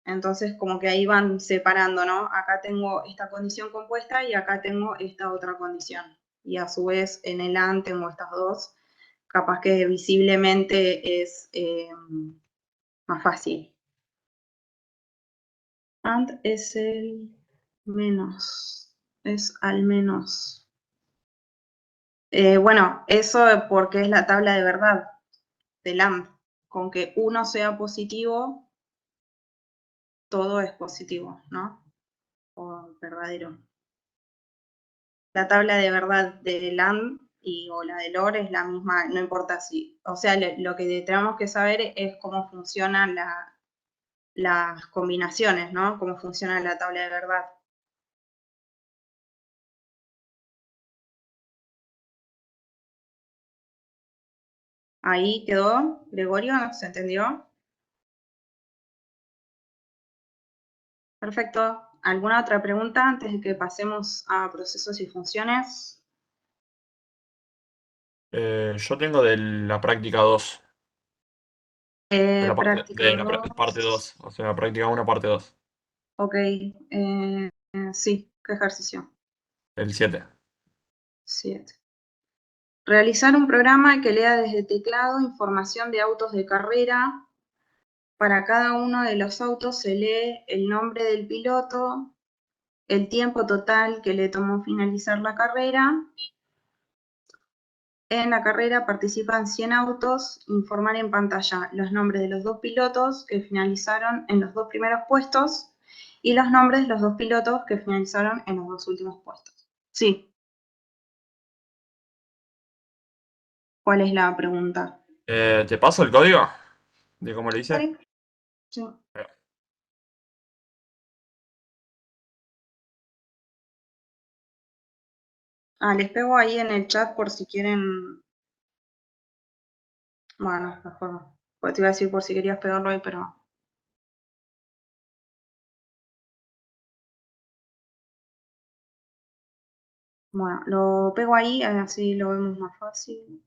[SPEAKER 1] entonces como que ahí van separando, ¿no? Acá tengo esta condición compuesta y acá tengo esta otra condición. Y a su vez en el AND tengo estas dos, capaz que visiblemente es más fácil. AND es el menos, es al menos. Bueno, eso porque es la tabla de verdad del AND. Con que uno sea positivo, todo es positivo, ¿no? O verdadero. La tabla de verdad del AND o la del OR es la misma, no importa si. O sea, lo que tenemos que saber es cómo funcionan las combinaciones, ¿no? Cómo funciona la tabla de verdad. Ahí quedó, Gregorio, ¿se entendió? Perfecto. ¿Alguna otra pregunta antes de que pasemos a procesos y funciones?
[SPEAKER 4] Yo tengo de la práctica 2. De la parte,
[SPEAKER 1] Práctica
[SPEAKER 4] de la parte
[SPEAKER 1] 2.
[SPEAKER 4] 2. O sea, práctica 1, parte 2.
[SPEAKER 1] Ok. Sí, ¿qué ejercicio?
[SPEAKER 4] El 7.
[SPEAKER 1] 7. Realizar un programa que lea desde teclado información de autos de carrera. Para cada uno de los autos se lee el nombre del piloto, el tiempo total que le tomó finalizar la carrera. En la carrera participan 100 autos. Informar en pantalla los nombres de los 2 pilotos que finalizaron en los 2 primeros puestos y los nombres de los 2 pilotos que finalizaron en los 2 últimos puestos. Sí. ¿Cuál es la pregunta?
[SPEAKER 4] ¿Te paso el código? ¿De cómo le hice?
[SPEAKER 1] Sí. Les pego ahí en el chat por si quieren. Bueno, mejor no. Pues te iba a decir por si querías pegarlo ahí, pero. Bueno, lo pego ahí, así lo vemos más fácil.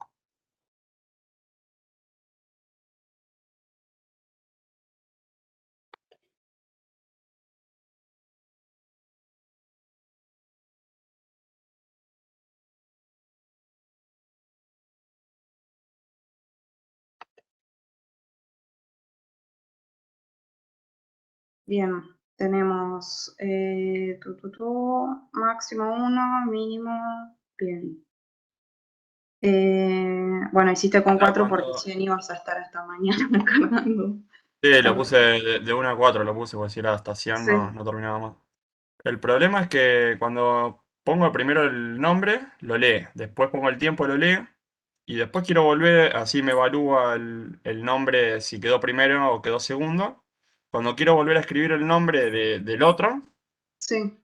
[SPEAKER 1] Bien, tenemos máximo 1, mínimo, bien. Bueno, hiciste con 4 porque si no ibas a estar hasta mañana cargando.
[SPEAKER 4] Sí, lo puse de 1 a 4, lo puse, porque si era hasta 100
[SPEAKER 1] Sí,
[SPEAKER 4] no terminaba más. El problema es que cuando pongo primero el nombre, lo lee. Después pongo el tiempo, lo lee. Y después quiero volver, así me evalúa el nombre si quedó primero o quedó segundo. Cuando quiero volver a escribir el nombre del otro,
[SPEAKER 1] sí,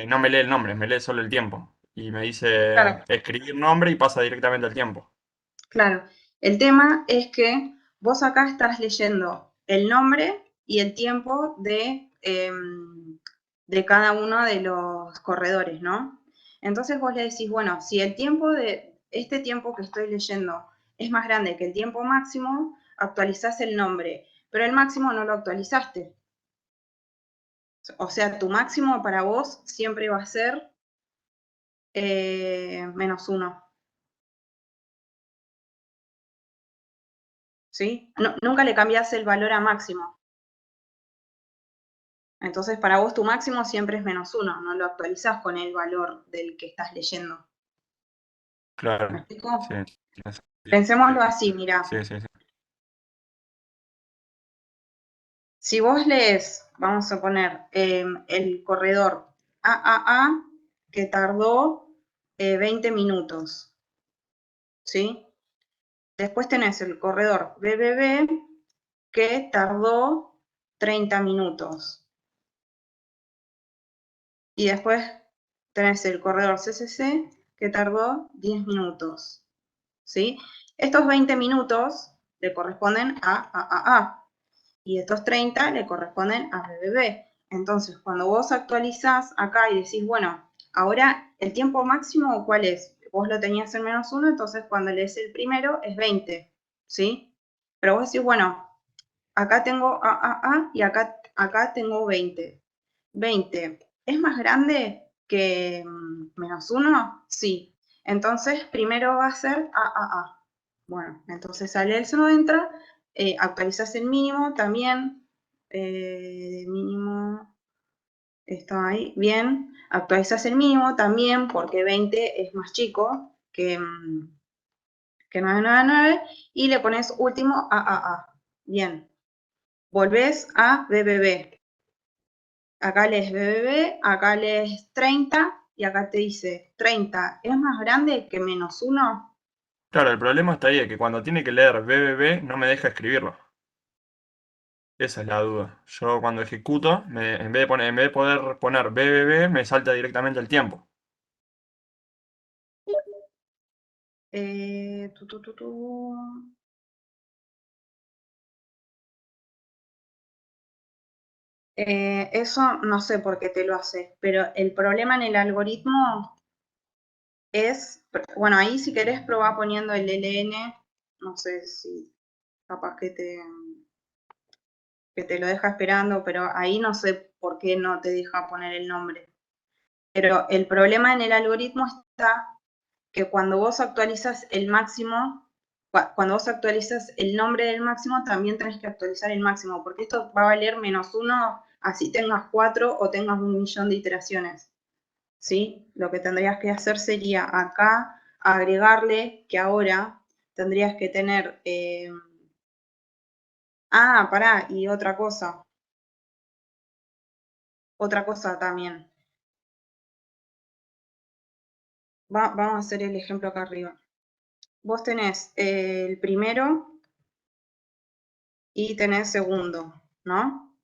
[SPEAKER 4] no me lee el nombre, me lee solo el tiempo. Y me dice
[SPEAKER 1] claro,
[SPEAKER 4] escribir nombre y pasa directamente al tiempo.
[SPEAKER 1] claro. El tema es que vos acá estás leyendo el nombre y el tiempo de cada uno de los corredores, ¿no? Entonces vos le decís, bueno, si el tiempo de este tiempo que estoy leyendo es más grande que el tiempo máximo, actualizás el nombre, pero el máximo no lo actualizaste. O sea, tu máximo para vos siempre va a ser -1. ¿Sí? No, nunca le cambiás el valor a máximo. Entonces, para vos tu máximo siempre es -1, no lo actualizás con el valor del que estás leyendo. ¿Me
[SPEAKER 4] Claro.
[SPEAKER 1] explico?
[SPEAKER 4] Sí, tiene sentido.
[SPEAKER 1] Pensémoslo así, mira.
[SPEAKER 4] Sí, sí, sí.
[SPEAKER 1] Si vos lees, vamos a poner el corredor AAA que tardó 20 minutos, ¿sí? Después tenés el corredor BBB que tardó 30 minutos. Y después tenés el corredor CCC que tardó 10 minutos, ¿sí? Estos 20 minutos le corresponden a AAA y estos 30 le corresponden a BBB. Entonces, cuando vos actualizás acá y decís, bueno, ahora el tiempo máximo, ¿cuál es? Vos lo tenías en -1, entonces cuando lees el primero es 20, ¿sí? Pero vos decís, bueno, acá tengo AAA y acá tengo 20. 20 es más grande que -1, sí. Entonces, primero va a ser AAA. Bueno, entonces sale el no entra, actualizas el mínimo también, mínimo, está ahí, bien. Actualizas el mínimo también porque 20 es más chico que 999 y le pones último AAA. Bien. Volvés a BBB. Acá lees BBB, acá lees 30 y acá te dice 30 es más grande que -1.
[SPEAKER 4] Claro, el problema está ahí, de que cuando tiene que leer BBB no me deja escribirlo. Esa es la duda. Yo cuando ejecuto, en vez de poder poner BBB, me salta directamente el tiempo.
[SPEAKER 1] Eh, tu, tu, tu, tu. Eso no sé por qué te lo hace, pero el problema en el algoritmo es, bueno, ahí si querés probar poniendo el LN, no sé si capaz que te lo deja esperando, pero ahí no sé por qué no te deja poner el nombre. Pero el problema en el algoritmo está que cuando vos actualizas el máximo, cuando vos actualizas el nombre del máximo, también tenés que actualizar el máximo, porque esto va a valer -1, así tengas 4 o tengas 1.000.000 de iteraciones. ¿Sí? Lo que tendrías que hacer sería acá agregarle que ahora tendrías que tener... pará, y otra cosa. Otra cosa también. Vamos a hacer el ejemplo acá arriba. Vos tenés el primero y tenés segundo, ¿no?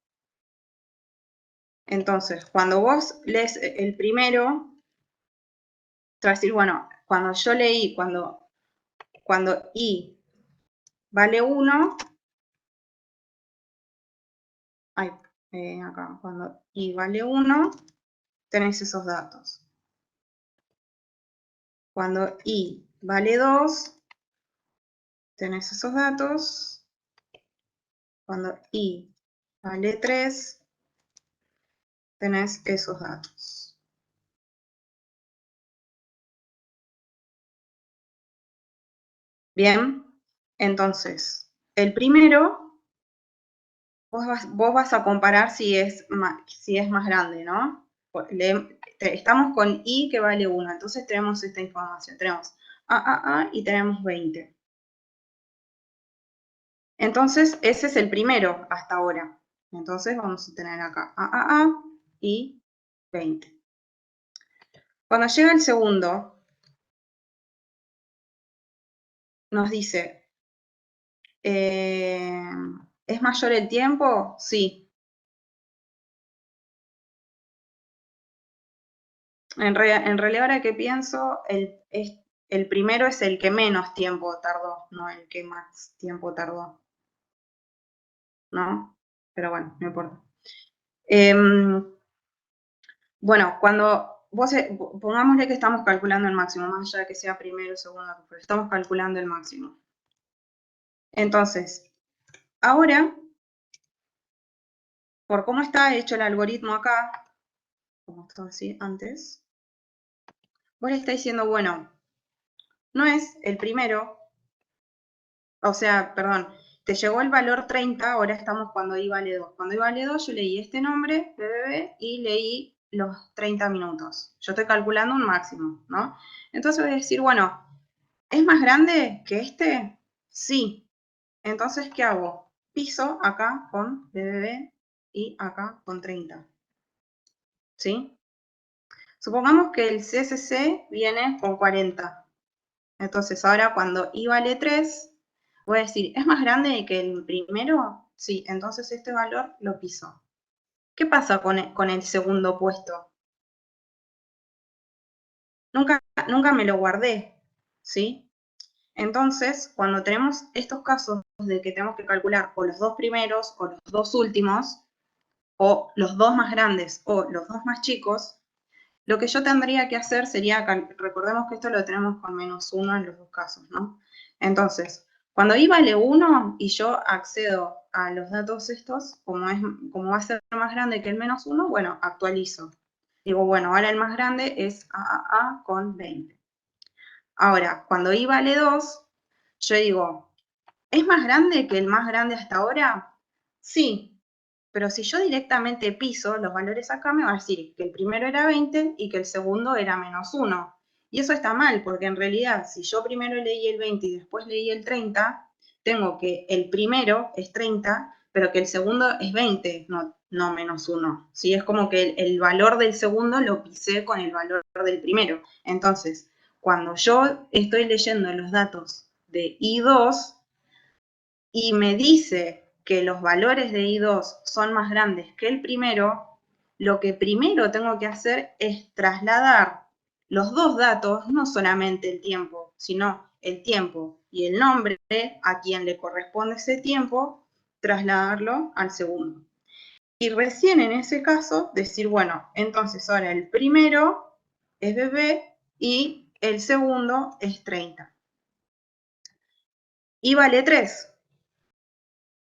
[SPEAKER 1] Entonces, cuando vos lees el primero, te va a decir, bueno, cuando yo leí, cuando i vale 1, acá, cuando i vale 1, tenés esos datos. Cuando i vale 2, tenés esos datos. Cuando i vale 3, tenés esos datos. Bien, entonces, el primero, vos vas a comparar si es más grande, ¿no? Estamos con i que vale 1, entonces tenemos esta información. Tenemos a y tenemos 20. Entonces, ese es el primero hasta ahora. Entonces, vamos a tener acá a y 20. Cuando llega el segundo, nos dice, ¿es mayor el tiempo? Sí. En realidad, ahora que pienso, el primero es el que menos tiempo tardó, no el que más tiempo tardó. ¿No? Pero bueno, no importa. Bueno, cuando pongámosle que estamos calculando el máximo, más allá de que sea primero o segundo, pero estamos calculando el máximo. Entonces, ahora, por cómo está hecho el algoritmo acá, como estaba así antes, vos le está diciendo, bueno, no es el primero, o sea, perdón, te llegó el valor 30, ahora estamos cuando i vale 2. Cuando i vale 2, yo leí este nombre, bebé, y leí los 30 minutos. Yo estoy calculando un máximo, ¿no? Entonces voy a decir, bueno, ¿es más grande que este? Sí. Entonces, ¿qué hago? Piso acá con bebé y acá con 30. ¿Sí? Supongamos que el CSC viene con 40. Entonces, ahora cuando i vale 3, voy a decir, ¿es más grande que el primero? Sí, entonces este valor lo piso. ¿Qué pasa con el segundo puesto? Nunca me lo guardé, ¿sí? Entonces, cuando tenemos estos casos de que tenemos que calcular o los dos primeros o los dos últimos, o los dos más grandes o los dos más chicos, lo que yo tendría que hacer sería, recordemos que esto lo tenemos con -1 en los dos casos, ¿no? Entonces, cuando i vale 1 y yo accedo a los datos estos, como va a ser más grande que el -1, bueno, actualizo. Digo, bueno, ahora el más grande es a con 20. Ahora, cuando i vale 2, yo digo, ¿es más grande que el más grande hasta ahora? Sí, pero si yo directamente piso los valores acá, me va a decir que el primero era 20 y que el segundo era -1. Y eso está mal, porque en realidad, si yo primero leí el 20 y después leí el 30, tengo que el primero es 30, pero que el segundo es 20, no -1. ¿Sí? Es como que el valor del segundo lo pisé con el valor del primero. Entonces, cuando yo estoy leyendo los datos de I2 y me dice que los valores de I2 son más grandes que el primero, lo que primero tengo que hacer es trasladar los dos datos, no solamente el tiempo, sino el tiempo y el nombre a quien le corresponde ese tiempo, trasladarlo al segundo. Y recién en ese caso decir, bueno, entonces ahora el primero es bebé y el segundo es 30. Y vale 3.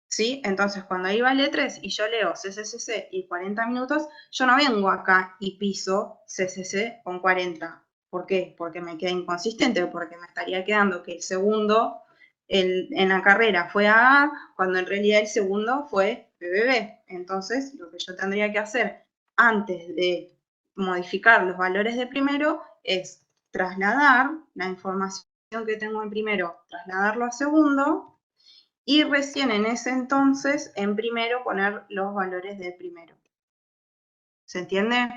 [SPEAKER 1] ¿Sí? Entonces, cuando I vale 3 y yo leo CCCC y 40 minutos, yo no vengo acá y piso CCC con 40. ¿Por qué? Porque me queda inconsistente, porque me estaría quedando que el segundo en la carrera fue AA, cuando en realidad el segundo fue BBB. Entonces, lo que yo tendría que hacer antes de modificar los valores de primero es trasladar la información que tengo en primero, trasladarlo a segundo, y recién en ese entonces, en primero, poner los valores de primero. ¿Se entiende?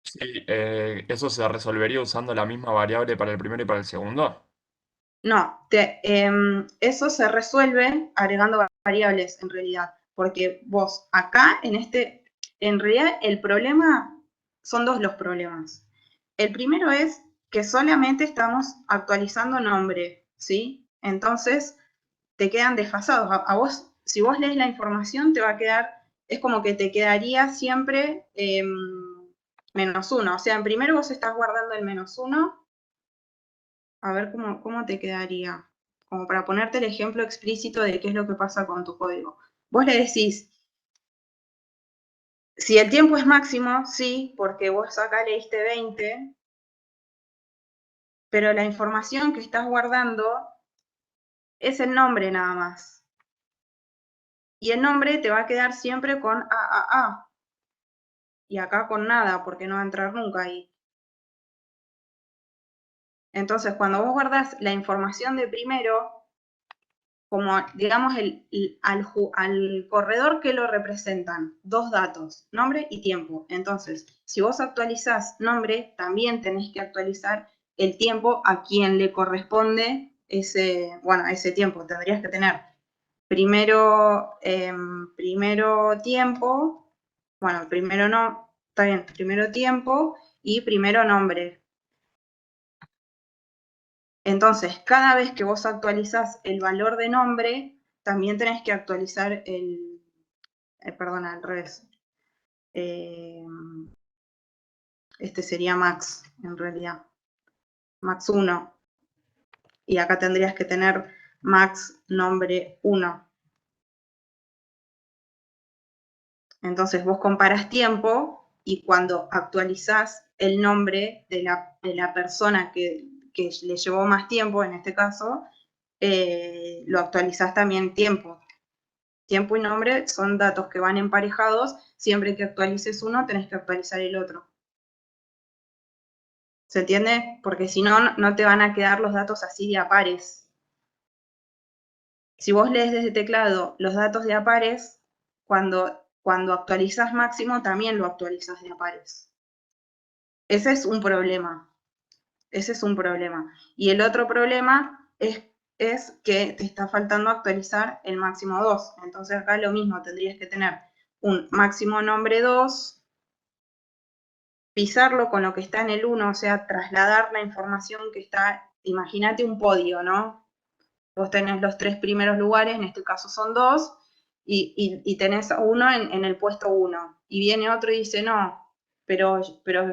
[SPEAKER 4] Sí, ¿eso se resolvería usando la misma variable para el primero y para el segundo?
[SPEAKER 1] No, eso se resuelve agregando variables en realidad, porque vos acá en realidad el problema, son dos los problemas. El primero es que solamente estamos actualizando nombre, ¿sí? Entonces, te quedan desfasados. A vos, si vos lees la información, te va a quedar, es como que te quedaría siempre -1. O sea, en primero vos estás guardando el -1. A ver cómo te quedaría. Como para ponerte el ejemplo explícito de qué es lo que pasa con tu código. Vos le decís, si el tiempo es máximo, sí, porque vos acá leíste 20, pero la información que estás guardando es el nombre nada más. Y el nombre te va a quedar siempre con AAA. Y acá con nada, porque no va a entrar nunca ahí. Entonces, cuando vos guardás la información de primero, como digamos al corredor que lo representan, dos datos, nombre y tiempo. Entonces, si vos actualizás nombre, también tenés que actualizar el tiempo a quien le corresponde ese tiempo. Tendrías que tener primero tiempo, bueno, primero no, está bien, primero tiempo y primero nombre. Entonces, cada vez que vos actualizás el valor de nombre, también tenés que actualizar perdona, al revés. Este sería max, en realidad. Max 1. Y acá tendrías que tener max nombre 1. Entonces vos comparás tiempo y cuando actualizás el nombre de la persona que le llevó más tiempo, en este caso, lo actualizás también tiempo. Tiempo y nombre son datos que van emparejados. Siempre que actualices uno, tenés que actualizar el otro. ¿Se entiende? Porque si no, no te van a quedar los datos así de a pares. Si vos lees desde teclado los datos de a pares, cuando actualizas máximo, también lo actualizas de a pares. Ese es un problema. Ese es un problema. Y el otro problema es que te está faltando actualizar el máximo 2. Entonces acá lo mismo, tendrías que tener un máximo nombre 2, pisarlo con lo que está en el 1, o sea, trasladar la información que está, imagínate un podio, ¿no? Vos tenés los 3 primeros lugares, en este caso son 2, y tenés uno en el puesto 1. Y viene otro y dice, no, pero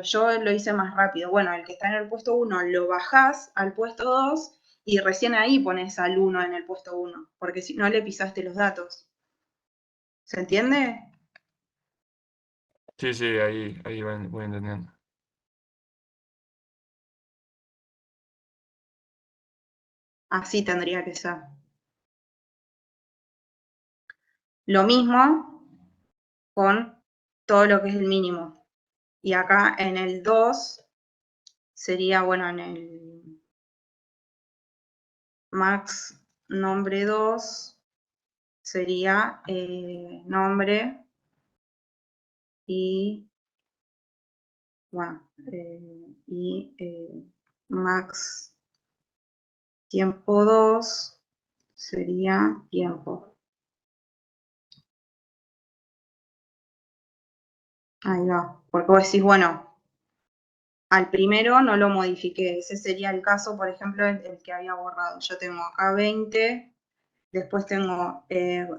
[SPEAKER 1] yo lo hice más rápido. Bueno, el que está en el puesto 1 lo bajás al puesto 2 y recién ahí pones al 1 en el puesto 1, porque si no le pisaste los datos. ¿Se entiende?
[SPEAKER 4] Sí, sí, ahí voy entendiendo.
[SPEAKER 1] Así tendría que ser. Lo mismo con todo lo que es el mínimo. Y acá en el 2 sería, bueno, en el max nombre 2 sería nombre y, bueno, max tiempo 2 sería tiempo. Ahí va, porque vos decís, bueno, al primero no lo modifiqué. Ese sería el caso, por ejemplo, el que había borrado. Yo tengo acá 20, después tengo,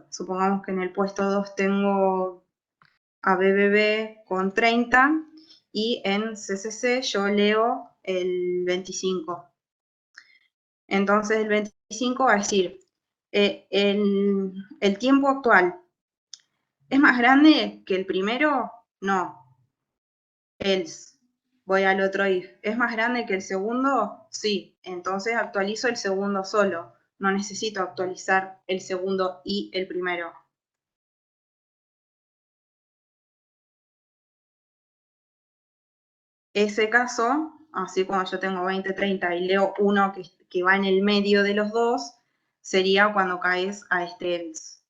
[SPEAKER 1] supongamos que en el puesto 2 tengo a BBB con 30, y en CCC yo leo el 25. Entonces el 25 va a decir, el tiempo actual ¿es más grande que el primero? No. Else. Voy al otro if. ¿Es más grande que el segundo? Sí. Entonces actualizo el segundo solo. No necesito actualizar el segundo y el primero. Ese caso, así como yo tengo 20, 30 y leo uno que va en el medio de los dos, sería cuando caes a este else,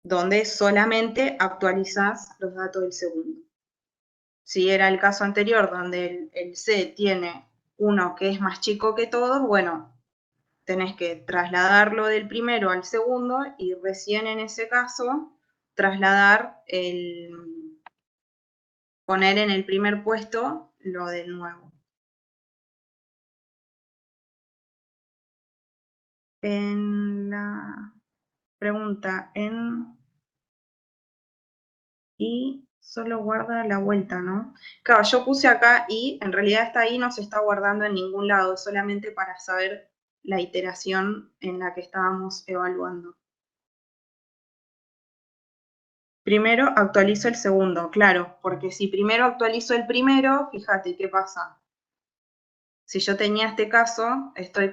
[SPEAKER 1] donde solamente actualizas los datos del segundo. Si era el caso anterior, donde el C tiene uno que es más chico que todos, bueno, tenés que trasladarlo del primero al segundo y recién en ese caso trasladar poner en el primer puesto lo del nuevo. En la pregunta y solo guarda la vuelta, ¿no? Claro, yo puse acá y en realidad esta i no se está guardando en ningún lado, solamente para saber la iteración en la que estábamos evaluando. Primero actualizo el segundo, claro, porque si primero actualizo el primero, fíjate qué pasa. Si yo tenía este caso, estoy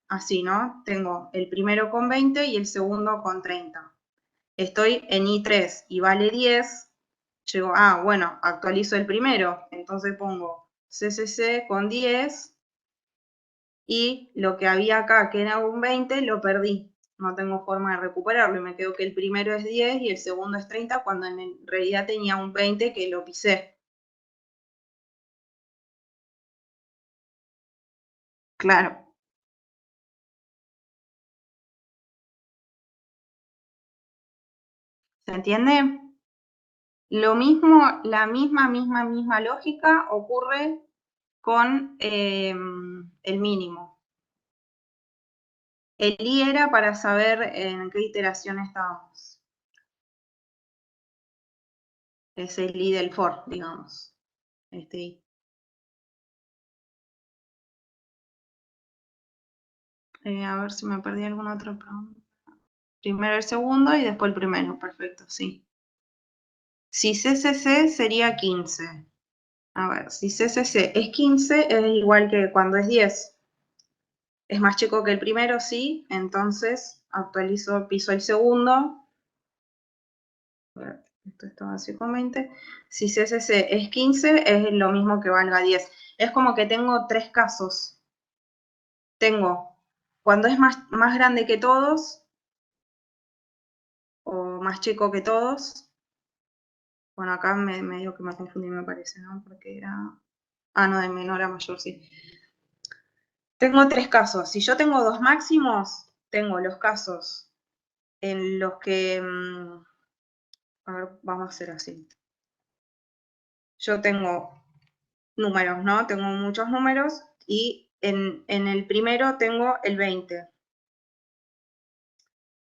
[SPEAKER 1] así, ¿no? Tengo el primero con 20 y el segundo con 30. Estoy en i3 y vale 10, llego, bueno, actualizo el primero, entonces pongo CCC con 10 y lo que había acá, que era un 20, lo perdí. No tengo forma de recuperarlo y me quedo que el primero es 10 y el segundo es 30 cuando en realidad tenía un 20 que lo pisé. Claro. ¿Se entiende? Lo mismo, la misma lógica ocurre con el mínimo. El i era para saber en qué iteración estábamos. Es el i del for, digamos. Este i. A ver si me perdí alguna otra pregunta. Primero el segundo y después el primero. Perfecto, sí. Si CCC sería 15. A ver, si CCC es 15, es igual que cuando es 10. Es más chico que el primero, sí. Entonces actualizo, piso el segundo. Esto está básicamente. Si CCC es 15, es lo mismo que valga 10. Es como que tengo tres casos. Tengo cuando es más grande que todos, o más chico que todos. Bueno, acá medio que me confundí, me parece, ¿no? Porque era... no, de menor a mayor, sí. Tengo tres casos. Si yo tengo dos máximos, tengo los casos en los que... a ver, vamos a hacer así. Yo tengo números, ¿no? Tengo muchos números y en el primero tengo el 20.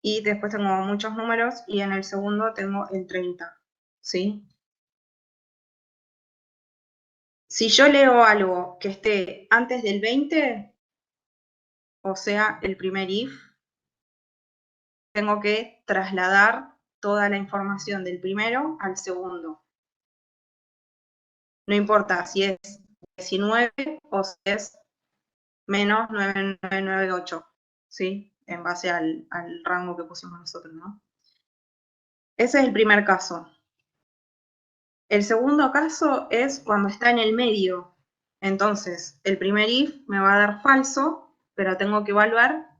[SPEAKER 1] Y después tengo muchos números y en el segundo tengo el 30, ¿sí? Si yo leo algo que esté antes del 20, o sea, el primer if, tengo que trasladar toda la información del primero al segundo. No importa si es 19 o si es menos 9998, ¿sí? En base al rango que pusimos nosotros, ¿no? Ese es el primer caso. El segundo caso es cuando está en el medio. Entonces, el primer if me va a dar falso, pero tengo que evaluar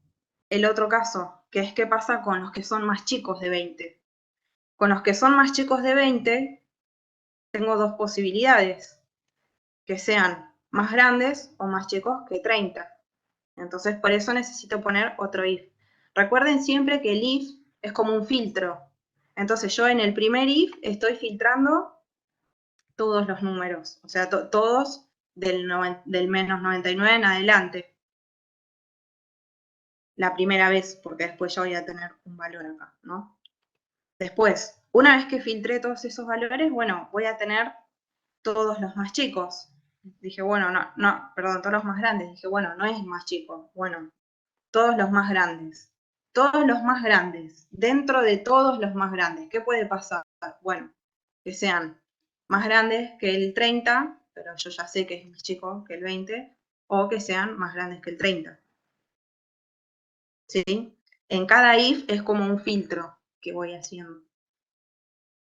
[SPEAKER 1] el otro caso, que es qué pasa con los que son más chicos de 20. Con los que son más chicos de 20, tengo dos posibilidades, que sean más grandes o más chicos que 30. Entonces, por eso necesito poner otro if. Recuerden siempre que el if es como un filtro. Entonces, yo en el primer if estoy filtrando todos los números, o sea, todos del menos 99 en adelante. La primera vez, porque después ya voy a tener un valor acá, ¿no? Después, Una vez que filtré todos esos valores, bueno, voy a tener todos los más chicos. Dije, bueno, perdón, todos los más grandes. Dije, bueno, no es más chico. Bueno, todos los más grandes. Todos los más grandes. Dentro de todos los más grandes. ¿Qué puede pasar? Bueno, que sean más grandes que el 30, pero yo ya sé que es más chico que el 20, o que sean más grandes que el 30. ¿Sí? En cada if es como un filtro que voy haciendo.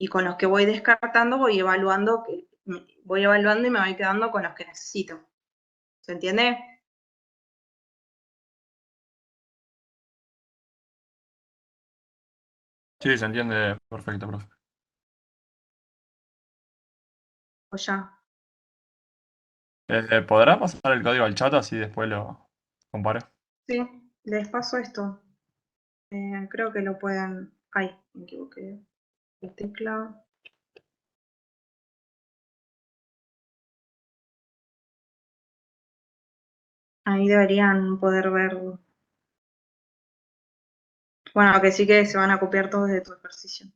[SPEAKER 1] Y con los que voy descartando voy evaluando y me voy quedando con los que necesito. ¿Se entiende?
[SPEAKER 4] Sí, se entiende perfecto, profe.
[SPEAKER 1] O ya.
[SPEAKER 4] ¿Podrá pasar el código al chat así después lo comparo?
[SPEAKER 1] Sí, les paso esto. Creo que lo pueden... Ay, me equivoqué. El teclado. Ahí deberían poder ver. Bueno, que sí que se van a copiar todos de tu ejercicio.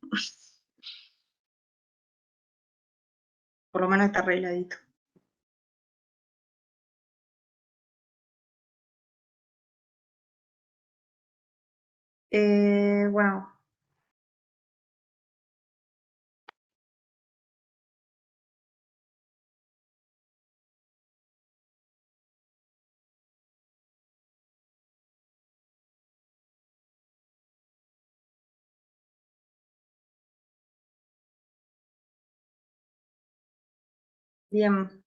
[SPEAKER 1] Por lo menos está arregladito. Bueno. Bien.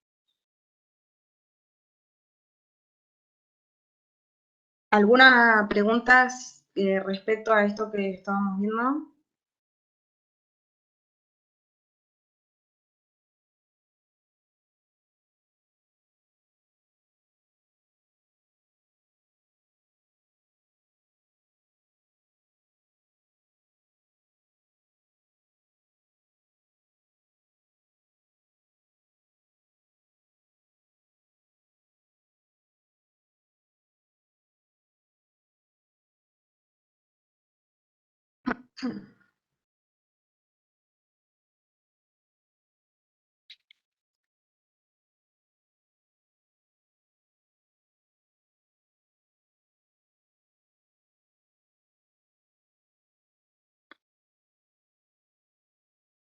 [SPEAKER 1] ¿Alguna pregunta respecto a esto que estábamos viendo?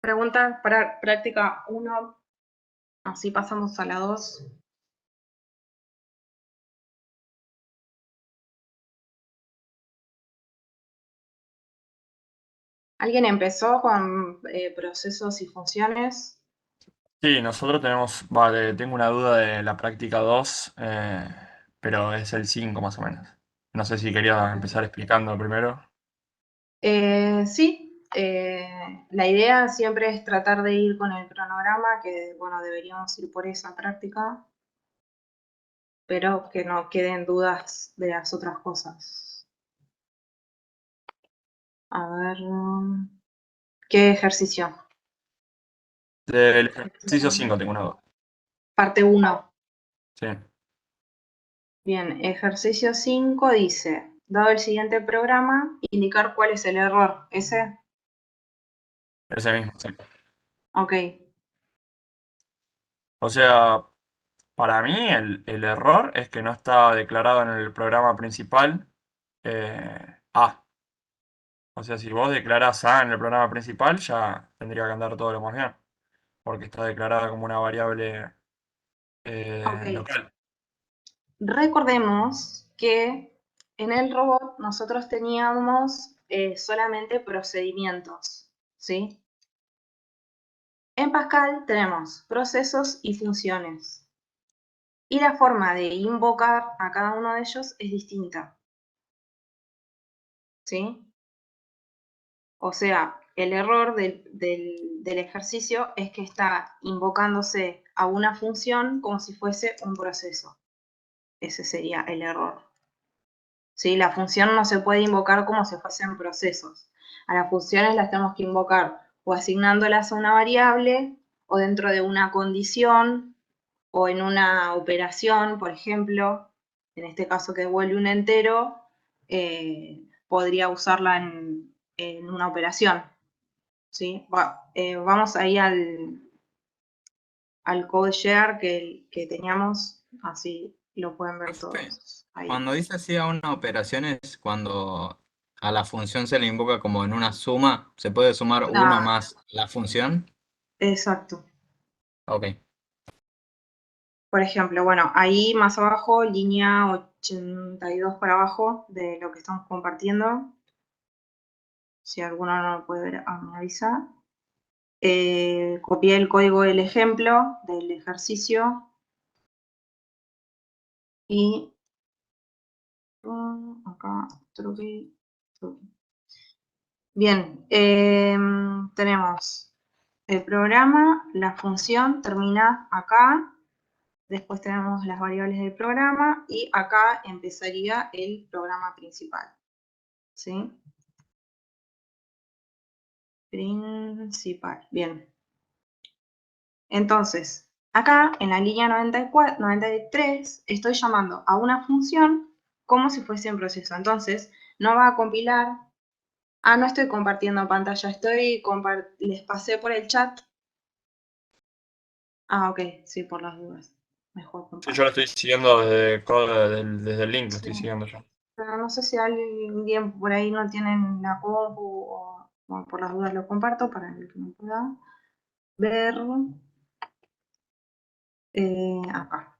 [SPEAKER 1] Pregunta para práctica 1, así pasamos a la 2. ¿Alguien empezó con procesos y funciones?
[SPEAKER 4] Sí, nosotros tenemos, vale, tengo una duda de la práctica 2, pero es el 5 más o menos. No sé si quería empezar explicando primero.
[SPEAKER 1] Sí, la idea siempre es tratar de ir con el cronograma, que bueno, deberíamos ir por esa práctica, pero que no queden dudas de las otras cosas. A ver, ¿qué ejercicio?
[SPEAKER 4] Del ejercicio 5 tengo una duda.
[SPEAKER 1] Parte 1.
[SPEAKER 4] Sí,
[SPEAKER 1] Bien, ejercicio 5 dice, dado el siguiente programa, indicar cuál es el error. ¿Ese?
[SPEAKER 4] ese mismo, sí.
[SPEAKER 1] Ok.
[SPEAKER 4] O sea, para mí el error es que no está declarado en el programa principal A. O sea, si vos declarás A en el programa principal, ya tendría que andar todo lo más bien, porque está declarada como una variable
[SPEAKER 1] Ok.
[SPEAKER 4] local.
[SPEAKER 1] Recordemos que en el robot nosotros teníamos solamente procedimientos, ¿sí? En Pascal tenemos procesos y funciones. Y la forma de invocar a cada uno de ellos es distinta, ¿sí? O sea, el error del ejercicio es que está invocándose a una función como si fuese un proceso. Ese sería el error. ¿Sí? La función no se puede invocar como si fuesen procesos. A las funciones las tenemos que invocar o asignándolas a una variable o dentro de una condición o en una operación, por ejemplo, en este caso que devuelve un entero, podría usarla en una operación. ¿sí? Vamos ahí al code share que teníamos, así lo pueden ver
[SPEAKER 5] Profe,
[SPEAKER 1] todos. Ahí.
[SPEAKER 5] cuando dice así a una operación es cuando a la función se le invoca como en una suma, ¿se puede sumar uno
[SPEAKER 1] Claro.
[SPEAKER 5] más la función?
[SPEAKER 1] Exacto.
[SPEAKER 5] Ok.
[SPEAKER 1] Por ejemplo, bueno, ahí más abajo, línea 82 para abajo de lo que estamos compartiendo. Si alguno no lo puede ver, me avisa. Copié el código del ejemplo del ejercicio y acá, truqui. Bien, tenemos el programa, la función termina acá. Después tenemos las variables del programa y acá empezaría el programa principal. ¿Sí? Principal. Bien. Entonces, acá en la línea 93 estoy llamando a una función como si fuese en proceso. Entonces, no va a compilar. Ah, no estoy compartiendo pantalla, les pasé por el chat. Ah, ok, sí, por las dudas. Mejor
[SPEAKER 4] Sí,
[SPEAKER 1] compartir.
[SPEAKER 4] yo lo estoy siguiendo desde el link, lo estoy siguiendo yo.
[SPEAKER 1] Pero no sé si alguien por ahí no tiene la compu o bueno, por las dudas lo comparto para el que no pueda ver. Acá.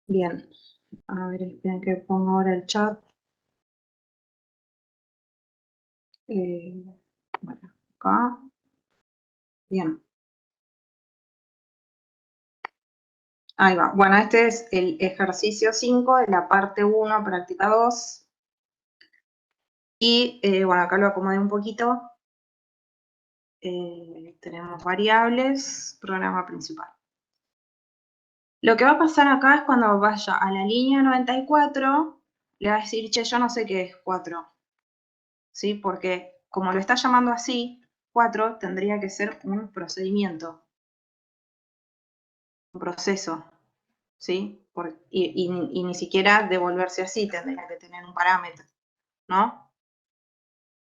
[SPEAKER 1] Bien. A ver, esperen que pongo ahora el chat. Bueno, acá. Bien. Ahí va. Bueno, este es el ejercicio 5 de la parte 1, práctica 2. Y bueno, acá lo acomodé un poquito. Tenemos variables, programa principal. Lo que va a pasar acá es cuando vaya a la línea 94, le va a decir, che, yo no sé qué es 4. ¿Sí? Porque como lo está llamando así, 4 tendría que ser un procedimiento, un proceso. ¿Sí? Y ni siquiera devolverse así, tendría que tener un parámetro, ¿no?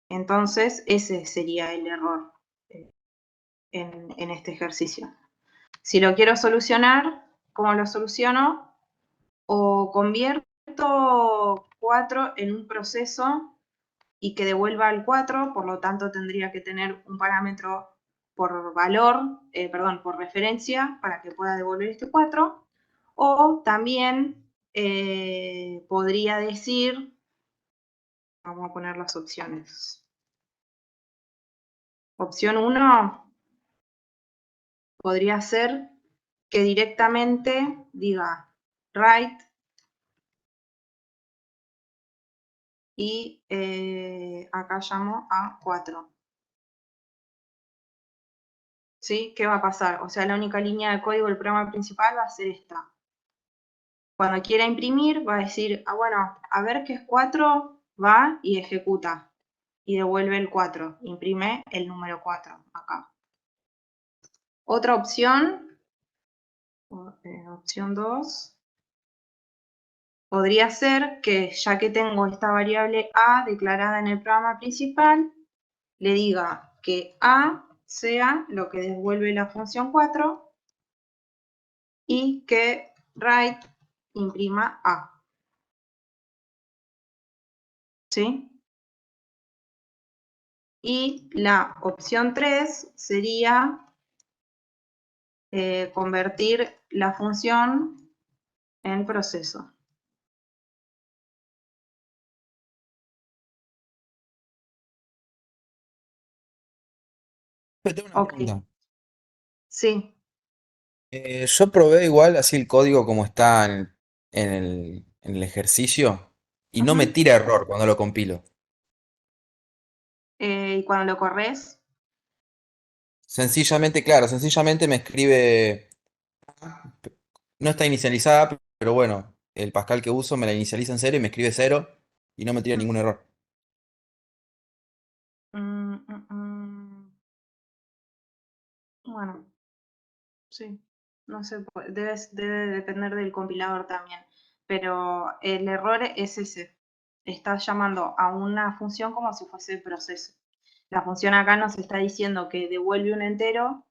[SPEAKER 1] Entonces, ese sería el error en este ejercicio. Si lo quiero solucionar, ¿cómo lo soluciono? O convierto 4 en un proceso y que devuelva el 4, por lo tanto tendría que tener un parámetro por valor, por referencia, para que pueda devolver este 4. O también podría decir, vamos a poner las opciones. Opción 1 podría ser que directamente diga write y acá llamo a 4. ¿Sí? ¿Qué va a pasar? O sea, la única línea de código del programa principal va a ser esta. Cuando quiera imprimir, va a decir, bueno, a ver qué es 4, va y ejecuta. Y devuelve el 4. Imprime el número 4 acá. Otra opción, opción 2, podría ser que ya que tengo esta variable A declarada en el programa principal, le diga que A sea lo que devuelve la función 4 y que write imprima A. ¿Sí? Y la opción 3 sería convertir la función en proceso.
[SPEAKER 6] Tengo una
[SPEAKER 1] Ok,
[SPEAKER 6] pregunta.
[SPEAKER 1] sí.
[SPEAKER 6] Yo probé igual así el código como está en el ejercicio y no me
[SPEAKER 1] Ujú.
[SPEAKER 6] tira error cuando lo compilo.
[SPEAKER 1] Y cuando lo corres,
[SPEAKER 6] Sencillamente, claro, sencillamente me escribe, no está inicializada, pero bueno, el Pascal que uso me la inicializa en cero y me escribe cero y no me tira ningún error.
[SPEAKER 1] bueno, sí. No sé, debe depender del compilador también. Pero el error es ese. está llamando a una función como si fuese el proceso. La función acá nos está diciendo que devuelve un entero,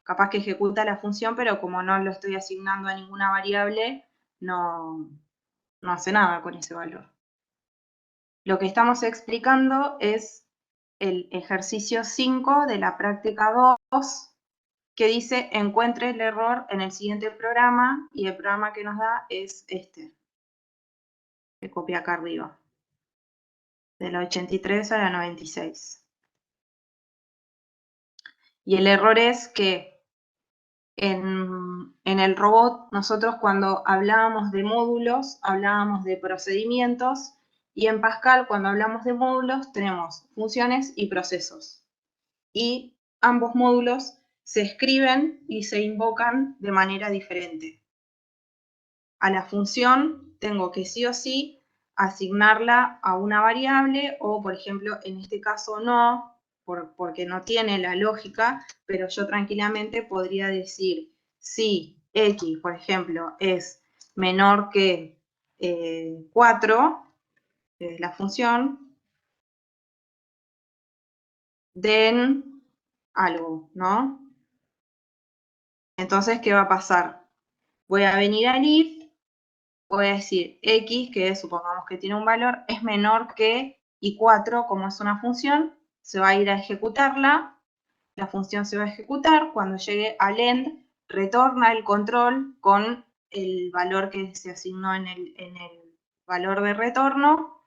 [SPEAKER 1] capaz que ejecuta la función, pero como no lo estoy asignando a ninguna variable, no hace nada con ese valor. Lo que estamos explicando es el ejercicio 5 de la práctica 2, que dice encuentre el error en el siguiente programa, y el programa que nos da es este, que copia acá arriba, de la 83 a la 96. Y el error es que en el robot nosotros cuando hablábamos de módulos, hablábamos de procedimientos, y en Pascal cuando hablamos de módulos tenemos funciones y procesos. Y ambos módulos se escriben y se invocan de manera diferente. A la función tengo que sí o sí asignarla a una variable, o por ejemplo en este caso no, porque no tiene la lógica, pero yo tranquilamente podría decir si x, por ejemplo, es menor que 4, la función, den algo, ¿no? Entonces, ¿qué va a pasar? Voy a venir al if, voy a decir x, que supongamos que tiene un valor, es menor que, y 4, como es una función, se va a ir a ejecutarla, la función se va a ejecutar, cuando llegue al end, retorna el control con el valor que se asignó en el valor de retorno,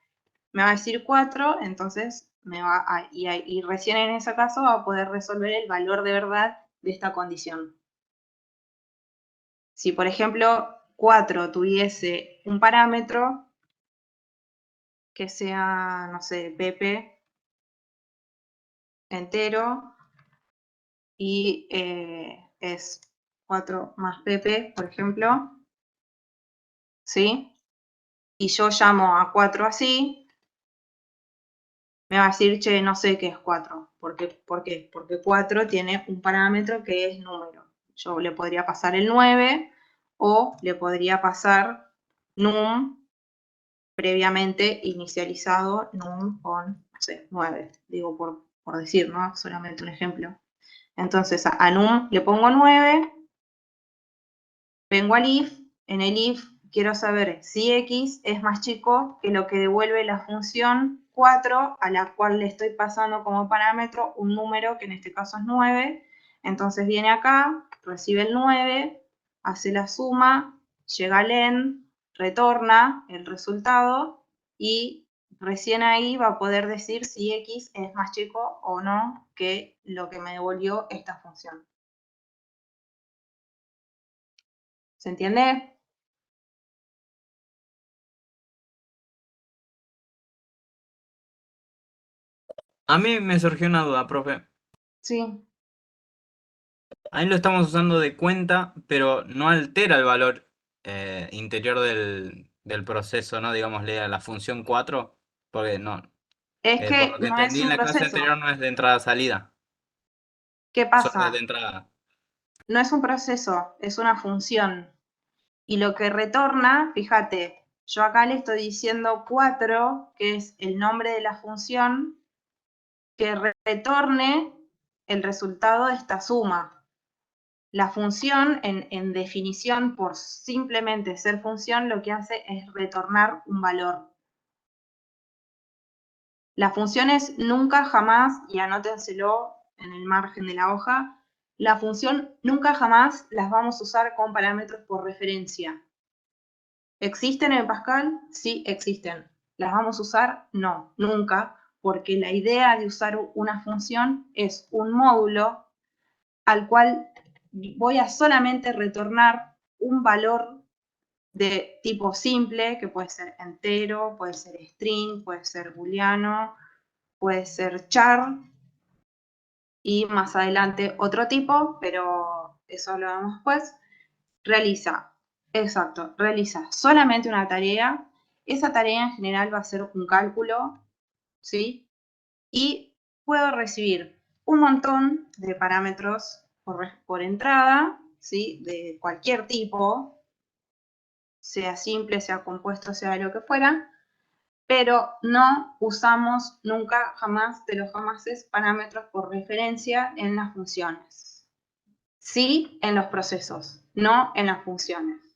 [SPEAKER 1] me va a decir 4, entonces me va a, y recién en ese caso va a poder resolver el valor de verdad de esta condición. Si, por ejemplo, 4 tuviese un parámetro que sea, no sé, pp entero, y es 4 más pp, por ejemplo, ¿sí? Y yo llamo a 4 así, me va a decir, che, no sé qué es 4. ¿Por qué? Porque 4 tiene un parámetro que es número. Yo le podría pasar el 9, o le podría pasar num previamente inicializado, num con, no sé, 9. Digo por decir, ¿no? Solamente un ejemplo. Entonces a num le pongo 9, vengo al if, en el if quiero saber si x es más chico que lo que devuelve la función 4, a la cual le estoy pasando como parámetro un número que en este caso es 9. Entonces viene acá, recibe el 9, hace la suma, llega al end, retorna el resultado, y recién ahí va a poder decir si x es más chico o no que lo que me devolvió esta función. ¿Se entiende?
[SPEAKER 5] A mí me surgió una duda, profe.
[SPEAKER 1] Sí.
[SPEAKER 5] Ahí lo estamos usando de cuenta, pero no altera el valor interior del proceso, ¿no? Digámosle a la función 4, porque no.
[SPEAKER 1] Es
[SPEAKER 5] Por
[SPEAKER 1] que
[SPEAKER 5] lo que
[SPEAKER 1] no es
[SPEAKER 5] entendí en
[SPEAKER 1] un
[SPEAKER 5] la clase
[SPEAKER 1] proceso.
[SPEAKER 5] anterior no es de entrada-salida,
[SPEAKER 1] ¿Qué
[SPEAKER 5] solo es de
[SPEAKER 1] pasa?
[SPEAKER 5] entrada.
[SPEAKER 1] No es un proceso, es una función. Y lo que retorna, fíjate, yo acá le estoy diciendo 4, que es el nombre de la función, que retorne el resultado de esta suma. La función, en definición, por simplemente ser función, lo que hace es retornar un valor. Las funciones nunca jamás, y anótenselo en el margen de la hoja, la función nunca jamás las vamos a usar con parámetros por referencia. ¿Existen en Pascal? Sí, existen. ¿Las vamos a usar? No, nunca, porque la idea de usar una función es un módulo al cual voy a solamente retornar un valor de tipo simple, que puede ser entero, puede ser string, puede ser booleano, puede ser char, y más adelante otro tipo, pero eso lo vemos después. Realiza solamente una tarea. Esa tarea en general va a ser un cálculo, ¿sí? Y puedo recibir un montón de parámetros por entrada, ¿sí? De cualquier tipo, sea simple, sea compuesto, sea lo que fuera. pero no usamos nunca, jamás, de los jamases, parámetros por referencia en las funciones. Sí en los procesos, no en las funciones.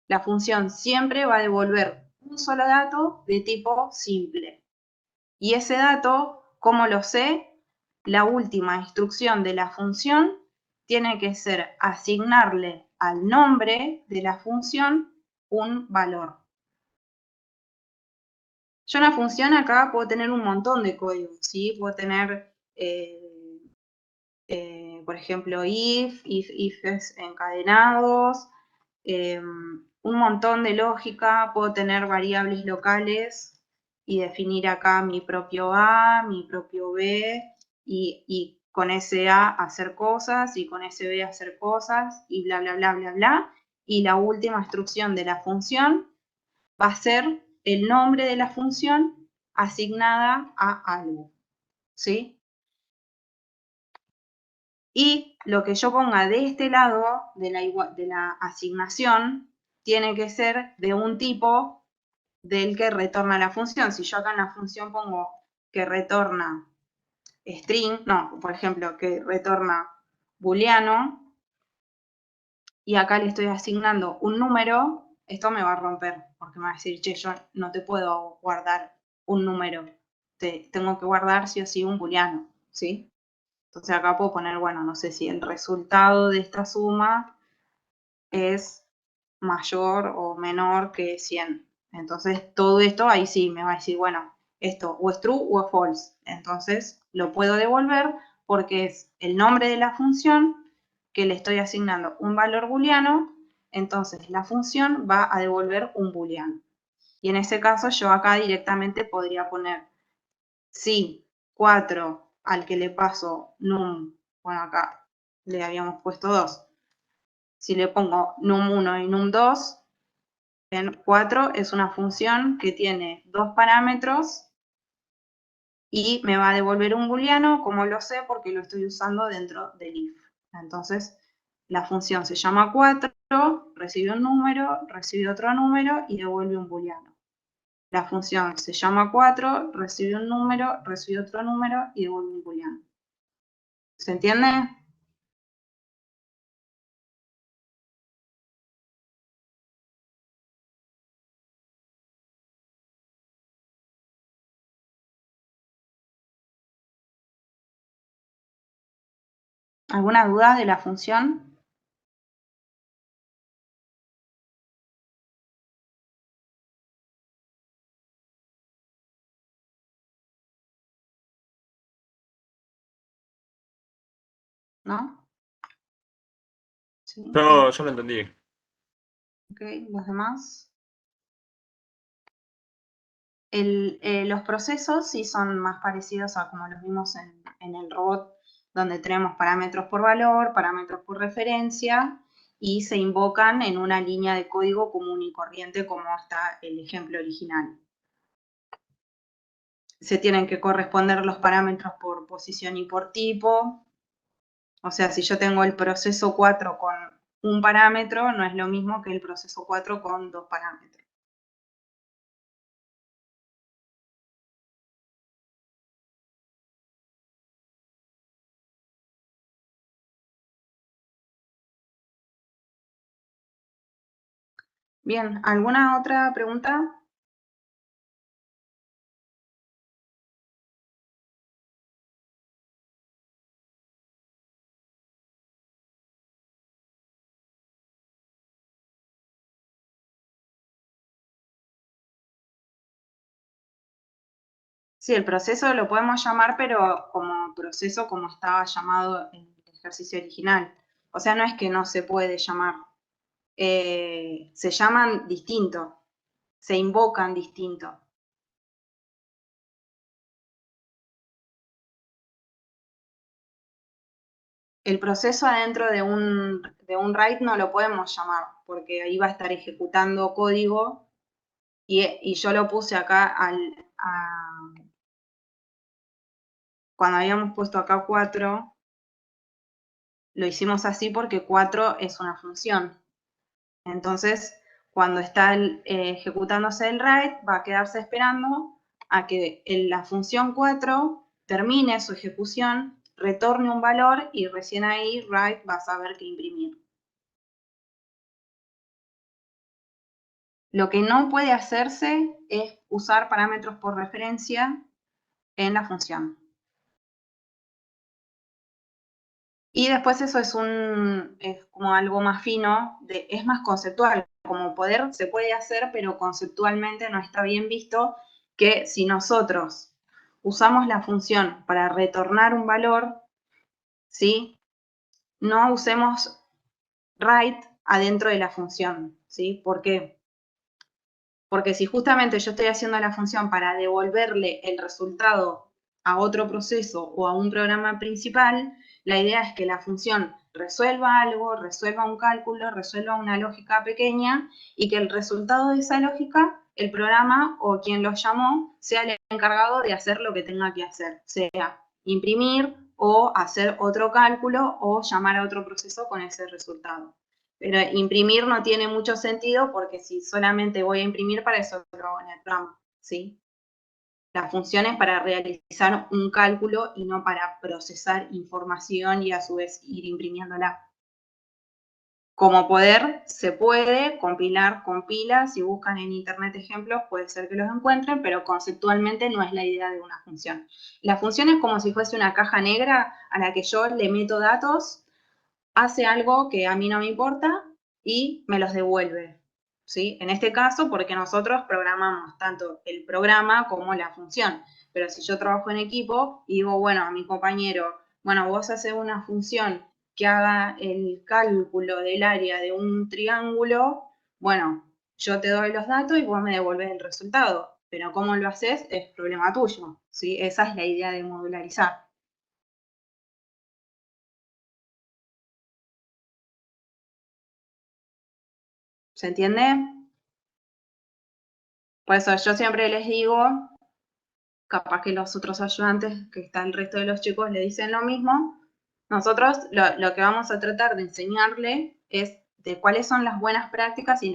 [SPEAKER 1] La función siempre va a devolver un solo dato de tipo simple. Y ese dato, ¿cómo lo sé? La última instrucción de la función tiene que ser asignarle al nombre de la función un valor. Yo en la función acá puedo tener un montón de códigos, ¿sí? Puedo tener, por ejemplo, ifs encadenados, un montón de lógica, puedo tener variables locales y definir acá mi propio A, mi propio B, y con ese A hacer cosas, y con ese B hacer cosas, y bla, bla, bla, bla, bla. Y la última instrucción de la función va a ser el nombre de la función asignada a algo, ¿sí? Y lo que yo ponga de este lado de la asignación tiene que ser de un tipo del que retorna la función. Si yo acá en la función pongo que retorna string, no, por ejemplo, que retorna booleano, y acá le estoy asignando un número, esto me va a romper, porque me va a decir, che, yo no te puedo guardar un número, tengo que guardar sí o sí un booleano, ¿sí? Entonces acá puedo poner, bueno, no sé si el resultado de esta suma es mayor o menor que 100. Entonces todo esto ahí sí me va a decir, bueno, esto o es true o es false. Entonces lo puedo devolver porque es el nombre de la función que le estoy asignando un valor booleano, entonces la función va a devolver un booleano. Y en ese caso yo acá directamente podría poner si 4 al que le paso num, bueno acá le habíamos puesto 2, si le pongo num1 y num2, en 4 es una función que tiene dos parámetros y me va a devolver un booleano, como lo sé porque lo estoy usando dentro del if. Entonces la función se llama 4, recibe un número, recibe otro número y devuelve un booleano. La función se llama 4, recibe un número, recibe otro número y devuelve un booleano. ¿Se entiende? ¿Alguna duda de la función? ¿No? ¿Sí?
[SPEAKER 4] Yo lo entendí.
[SPEAKER 1] Ok, ¿los demás? Los procesos sí son más parecidos a como los vimos en el robot, donde tenemos parámetros por valor, parámetros por referencia, y se invocan en una línea de código común y corriente, como está el ejemplo original. Se tienen que corresponder los parámetros por posición y por tipo. O sea, si yo tengo el proceso 4 con un parámetro, no es lo mismo que el proceso 4 con dos parámetros. Bien, ¿alguna otra pregunta? Sí, el proceso lo podemos llamar, pero como proceso como estaba llamado en el ejercicio original. O sea, no es que no se puede llamar. Se llaman distinto, se invocan distinto. El proceso adentro de un write no lo podemos llamar, porque ahí va a estar ejecutando código, y yo lo puse acá cuando habíamos puesto acá 4, lo hicimos así porque 4 es una función. Entonces, cuando está ejecutándose el write, va a quedarse esperando a que la función 4 termine su ejecución, retorne un valor y recién ahí write va a saber qué imprimir. Lo que no puede hacerse es usar parámetros por referencia en la función. Y después eso es como algo más fino, es más conceptual. Como poder se puede hacer, pero conceptualmente no está bien visto que si nosotros usamos la función para retornar un valor, ¿sí? No usemos write adentro de la función, ¿sí? ¿Por qué? Porque si justamente yo estoy haciendo la función para devolverle el resultado a otro proceso o a un programa principal, la idea es que la función resuelva algo, resuelva un cálculo, resuelva una lógica pequeña y que el resultado de esa lógica, el programa o quien lo llamó, sea el encargado de hacer lo que tenga que hacer, sea imprimir o hacer otro cálculo o llamar a otro proceso con ese resultado. Pero imprimir no tiene mucho sentido porque si solamente voy a imprimir, para eso lo hago en el programa, ¿sí? La función es para realizar un cálculo y no para procesar información y a su vez ir imprimiéndola. Como poder, se puede compilar, compila, si buscan en internet ejemplos puede ser que los encuentren, pero conceptualmente no es la idea de una función. La función es como si fuese una caja negra a la que yo le meto datos, hace algo que a mí no me importa y me los devuelve, ¿sí? En este caso, porque nosotros programamos tanto el programa como la función. Pero si yo trabajo en equipo y digo, bueno, a mi compañero, bueno, vos haces una función que haga el cálculo del área de un triángulo, bueno, yo te doy los datos y vos me devolvés el resultado. Pero cómo lo haces es problema tuyo, ¿sí? Esa es la idea de modularizar. ¿Se entiende? Por eso yo siempre les digo, capaz que los otros ayudantes, que está el resto de los chicos, le dicen lo mismo. Nosotros lo que vamos a tratar de enseñarle es de cuáles son las buenas prácticas y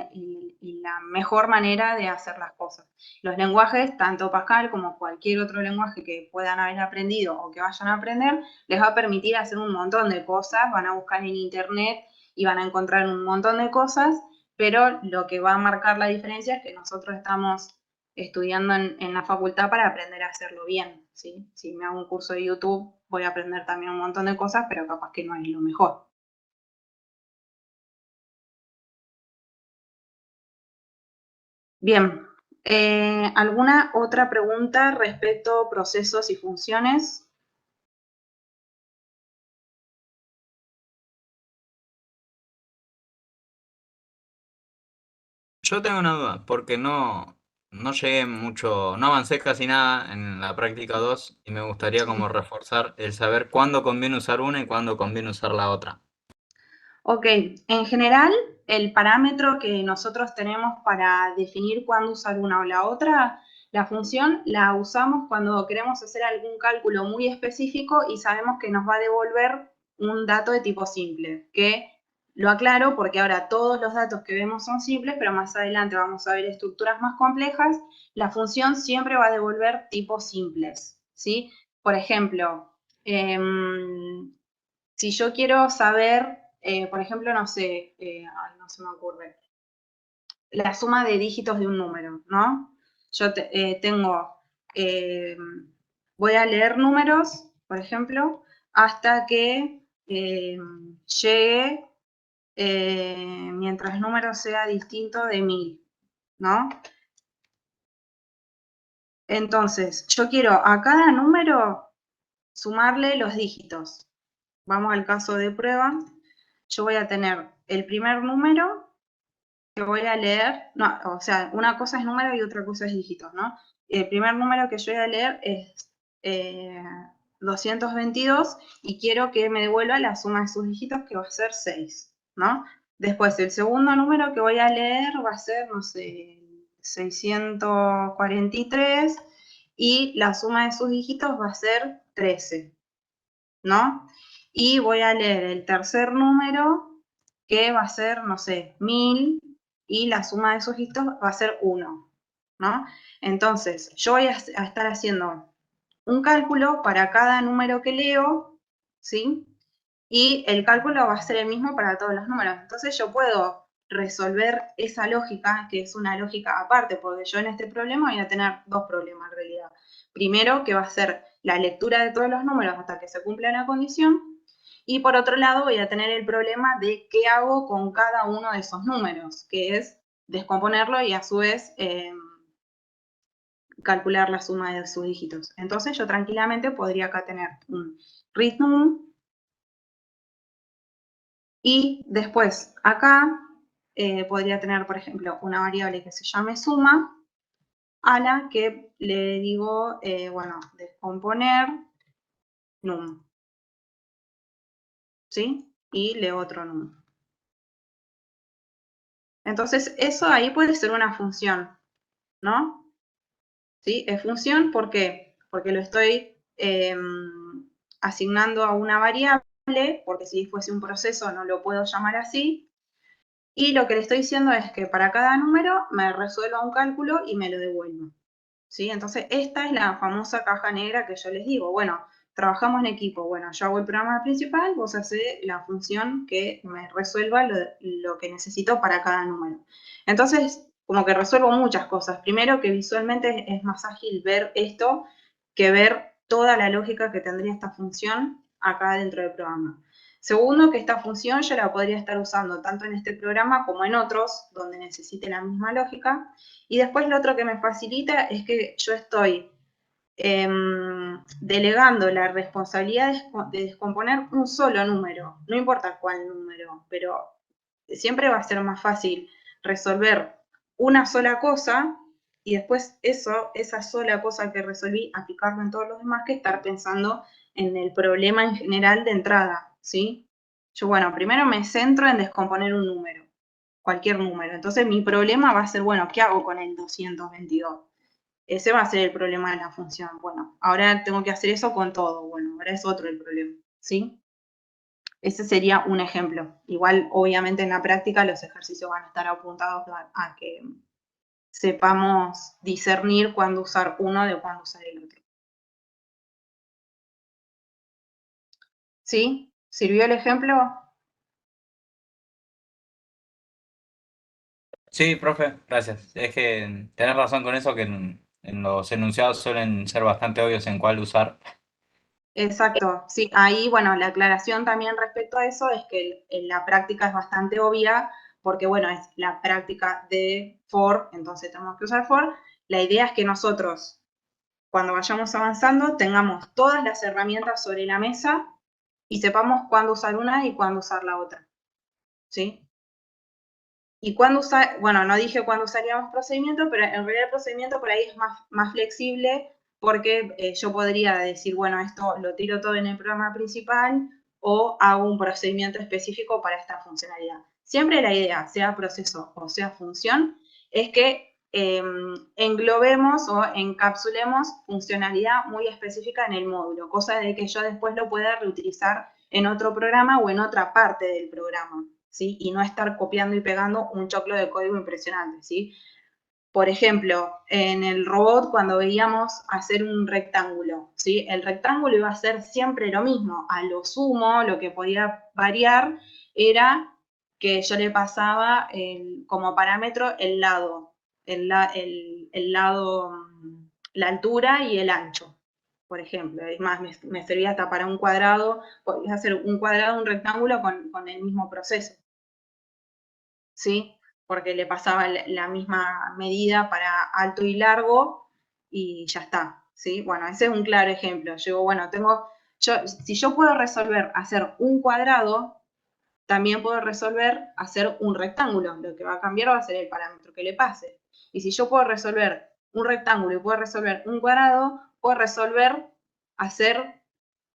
[SPEAKER 1] la mejor manera de hacer las cosas. Los lenguajes, tanto Pascal como cualquier otro lenguaje que puedan haber aprendido o que vayan a aprender, les va a permitir hacer un montón de cosas, van a buscar en internet y van a encontrar un montón de cosas, pero lo que va a marcar la diferencia es que nosotros estamos estudiando en la facultad para aprender a hacerlo bien, ¿sí? Si me hago un curso de YouTube, voy a aprender también un montón de cosas, pero capaz que no es lo mejor. Bien, ¿alguna otra pregunta respecto a procesos y funciones?
[SPEAKER 5] Yo tengo una duda, porque no llegué mucho, no avancé casi nada en la práctica 2 y me gustaría como reforzar el saber cuándo conviene usar una y cuándo conviene usar la otra.
[SPEAKER 1] Ok, en general, el parámetro que nosotros tenemos para definir cuándo usar una o la otra, la función la usamos cuando queremos hacer algún cálculo muy específico y sabemos que nos va a devolver un dato de tipo simple, que lo aclaro porque ahora todos los datos que vemos son simples, pero más adelante vamos a ver estructuras más complejas. La función siempre va a devolver tipos simples, ¿sí? Por ejemplo, si yo quiero saber, por ejemplo, no sé, no se me ocurre, la suma de dígitos de un número, ¿no? Yo voy a leer números, por ejemplo, hasta que llegue, mientras el número sea distinto de 1000, ¿no? Entonces, yo quiero a cada número sumarle los dígitos. Vamos al caso de prueba. Yo voy a tener el primer número que voy a leer, no, o sea, una cosa es número y otra cosa es dígitos, ¿no? El primer número que yo voy a leer es 222 y quiero que me devuelva la suma de sus dígitos, que va a ser 6, ¿no? Después, el segundo número que voy a leer va a ser, no sé, 643 y la suma de sus dígitos va a ser 13, ¿no? Y voy a leer el tercer número, que va a ser, no sé, 1000, y la suma de sus dígitos va a ser 1, ¿no? Entonces, yo voy a estar haciendo un cálculo para cada número que leo, ¿sí? Y el cálculo va a ser el mismo para todos los números. Entonces yo puedo resolver esa lógica, que es una lógica aparte, porque yo en este problema voy a tener dos problemas en realidad. Primero, que va a ser la lectura de todos los números hasta que se cumpla la condición, y por otro lado voy a tener el problema de qué hago con cada uno de esos números, que es descomponerlo y a su vez calcular la suma de sus dígitos. Entonces yo tranquilamente podría acá tener un readNum, y después acá podría tener, por ejemplo, una variable que se llame suma, a la que le digo, bueno, descomponer num, ¿sí? Y leo otro num. Entonces eso ahí puede ser una función, ¿no? ¿Sí? Es función, ¿por qué? Porque lo estoy asignando a una variable, porque si fuese un proceso no lo puedo llamar así, y lo que le estoy diciendo es que para cada número me resuelva un cálculo y me lo devuelva, ¿sí? Entonces esta es la famosa caja negra que yo les digo, bueno, trabajamos en equipo, bueno, yo hago el programa principal, vos hacés la función que me resuelva lo que necesito para cada número. Entonces, como que resuelvo muchas cosas. Primero, que visualmente es más ágil ver esto que ver toda la lógica que tendría esta función acá dentro del programa. Segundo, que esta función yo la podría estar usando tanto en este programa como en otros, donde necesite la misma lógica. Y después lo otro que me facilita es que yo estoy delegando la responsabilidad de descomponer un solo número, no importa cuál número, pero siempre va a ser más fácil resolver una sola cosa y después esa sola cosa que resolví, aplicarlo en todos los demás, que estar pensando en el problema en general de entrada, ¿sí? Yo, bueno, primero me centro en descomponer un número, cualquier número. Entonces mi problema va a ser, bueno, ¿qué hago con el 222? Ese va a ser el problema de la función. Bueno, ahora tengo que hacer eso con todo. Bueno, ahora es otro el problema, ¿sí? Ese sería un ejemplo. Igual, obviamente, en la práctica los ejercicios van a estar apuntados a que sepamos discernir cuándo usar uno de cuándo usar el otro. ¿Sí? ¿Sirvió el ejemplo?
[SPEAKER 5] Sí, profe, gracias. Es que tenés razón con eso, que en los enunciados suelen ser bastante obvios en cuál usar.
[SPEAKER 1] Exacto, sí, ahí, bueno, la aclaración también respecto a eso es que en la práctica es bastante obvia, porque, bueno, es la práctica de for, entonces tenemos que usar for. La idea es que nosotros, cuando vayamos avanzando, tengamos todas las herramientas sobre la mesa y sepamos cuándo usar una y cuándo usar la otra, ¿sí? Y cuándo usar, bueno, no dije cuándo usaríamos procedimiento, pero en realidad el procedimiento por ahí es más flexible, porque yo podría decir, bueno, esto lo tiro todo en el programa principal o hago un procedimiento específico para esta funcionalidad. Siempre la idea, sea proceso o sea función, es que englobemos o encapsulemos funcionalidad muy específica en el módulo, cosa de que yo después lo pueda reutilizar en otro programa o en otra parte del programa, ¿sí? Y no estar copiando y pegando un choclo de código impresionante, ¿sí? Por ejemplo, en el robot, cuando veíamos hacer un rectángulo, ¿sí? El rectángulo iba a ser siempre lo mismo. A lo sumo, lo que podía variar era que yo le pasaba como parámetro el lado, la altura y el ancho, por ejemplo. Es más, me servía hasta para un cuadrado, podías hacer un cuadrado, un rectángulo con el mismo proceso, ¿sí? Porque le pasaba la misma medida para alto y largo y ya está, ¿sí? Bueno, ese es un claro ejemplo. Yo digo, bueno, si yo puedo resolver hacer un cuadrado, también puedo resolver hacer un rectángulo. Lo que va a cambiar va a ser el parámetro que le pase. Y si yo puedo resolver un rectángulo y puedo resolver un cuadrado, puedo resolver hacer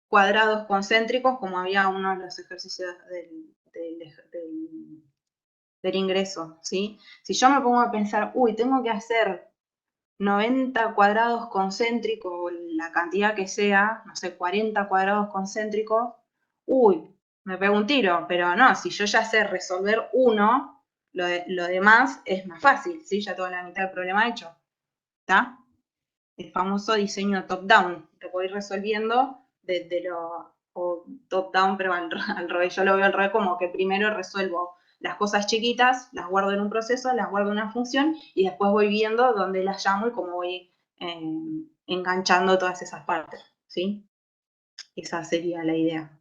[SPEAKER 1] cuadrados concéntricos, como había uno de los ejercicios del ingreso, ¿sí? Si yo me pongo a pensar, uy, tengo que hacer 90 cuadrados concéntricos, la cantidad que sea, no sé, 40 cuadrados concéntricos, uy, me pego un tiro, pero no, si yo ya sé resolver uno, Lo demás es más fácil, ¿sí? Ya tengo la mitad del problema hecho. ¿Está? El famoso diseño top-down. Lo voy resolviendo desde lo top-down, pero al revés. Yo lo veo al revés, como que primero resuelvo las cosas chiquitas, las guardo en un proceso, las guardo en una función y después voy viendo dónde las llamo y cómo voy enganchando todas esas partes, ¿sí? Esa sería la idea.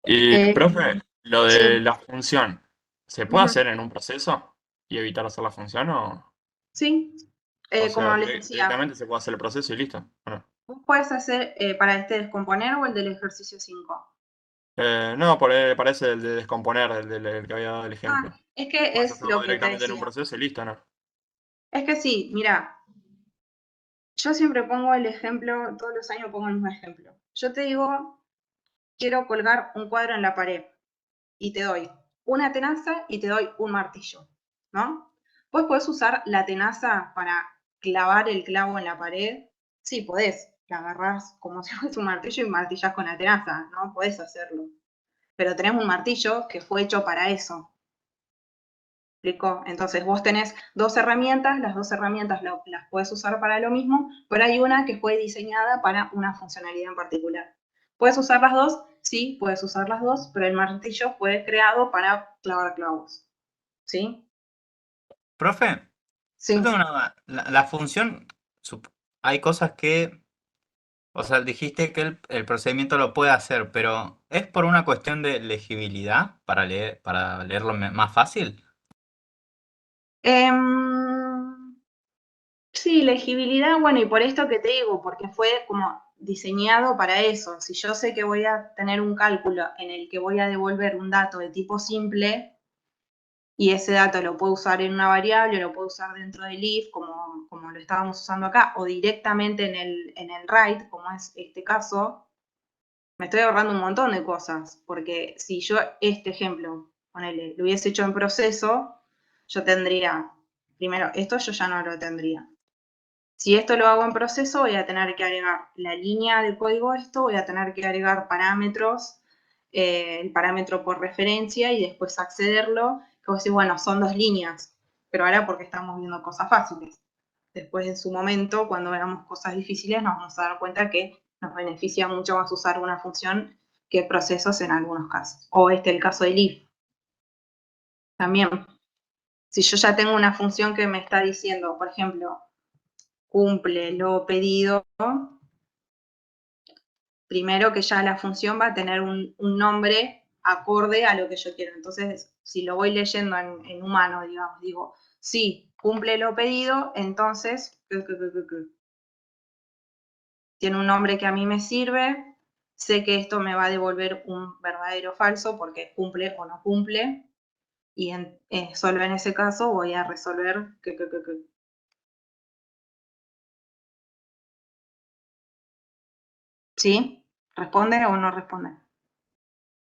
[SPEAKER 4] Y, profe, lo
[SPEAKER 1] sí.
[SPEAKER 4] de la función, ¿se puede
[SPEAKER 1] Ujú.
[SPEAKER 4] hacer en un proceso y evitar hacer la función o...?
[SPEAKER 1] Sí,
[SPEAKER 4] O
[SPEAKER 1] como
[SPEAKER 4] sea,
[SPEAKER 1] les decía,
[SPEAKER 4] directamente se puede hacer el proceso y listo. Bueno.
[SPEAKER 1] vos puedes hacer para este descomponer o el del ejercicio 5.
[SPEAKER 4] No, parece el de descomponer, el que había dado el ejemplo.
[SPEAKER 1] Es que
[SPEAKER 4] Puedes
[SPEAKER 1] es
[SPEAKER 4] hacerlo
[SPEAKER 1] lo que te
[SPEAKER 4] directamente en un
[SPEAKER 1] decía.
[SPEAKER 4] proceso y listo, ¿no?
[SPEAKER 1] Es que sí, mira, yo siempre pongo el ejemplo, todos los años pongo el mismo ejemplo. Yo te digo, quiero colgar un cuadro en la pared y te doy una tenaza y te doy un martillo, ¿no? Vos podés usar la tenaza para clavar el clavo en la pared. Sí, podés. La agarrás como si fuese un martillo y martillás con la tenaza, ¿no? Podés hacerlo. Pero tenés un martillo que fue hecho para eso. ¿Explicó? Entonces vos tenés dos herramientas, las dos herramientas las puedes usar para lo mismo, pero hay una que fue diseñada para una funcionalidad en particular. ¿Puedes usar las dos? Sí, puedes usar las dos, pero el martillo fue creado para clavar clavos. ¿Sí?
[SPEAKER 5] Profe, yo
[SPEAKER 1] Sí.
[SPEAKER 5] tengo una duda. La función, hay cosas que, o sea, dijiste que el procedimiento lo puede hacer, pero ¿es por una cuestión de legibilidad para leerlo más fácil?
[SPEAKER 1] Sí, legibilidad, bueno, y por esto que te digo, porque fue como diseñado para eso. Si yo sé que voy a tener un cálculo en el que voy a devolver un dato de tipo simple, y ese dato lo puedo usar en una variable, lo puedo usar dentro del if, como lo estábamos usando acá, o directamente en el write, como es este caso, me estoy ahorrando un montón de cosas, porque si yo este ejemplo, ponele, lo hubiese hecho en proceso, yo tendría, primero, esto yo ya no lo tendría. Si esto lo hago en proceso, voy a tener que agregar la línea de código esto, voy a tener que agregar parámetros, el parámetro por referencia y después accederlo, que vos decís, bueno, son dos líneas, pero ahora porque estamos viendo cosas fáciles. Después en su momento, cuando veamos cosas difíciles, nos vamos a dar cuenta que nos beneficia mucho más usar una función que procesos en algunos casos. O el caso del if. También, si yo ya tengo una función que me está diciendo, por ejemplo, cumple lo pedido, primero que ya la función va a tener un nombre acorde a lo que yo quiero. Entonces, si lo voy leyendo en humano, digamos, digo, sí, cumple lo pedido, entonces tiene un nombre que a mí me sirve, sé que esto me va a devolver un verdadero o falso porque cumple o no cumple, y solo en ese caso voy a resolver ¿Sí? ¿Responde o no responde?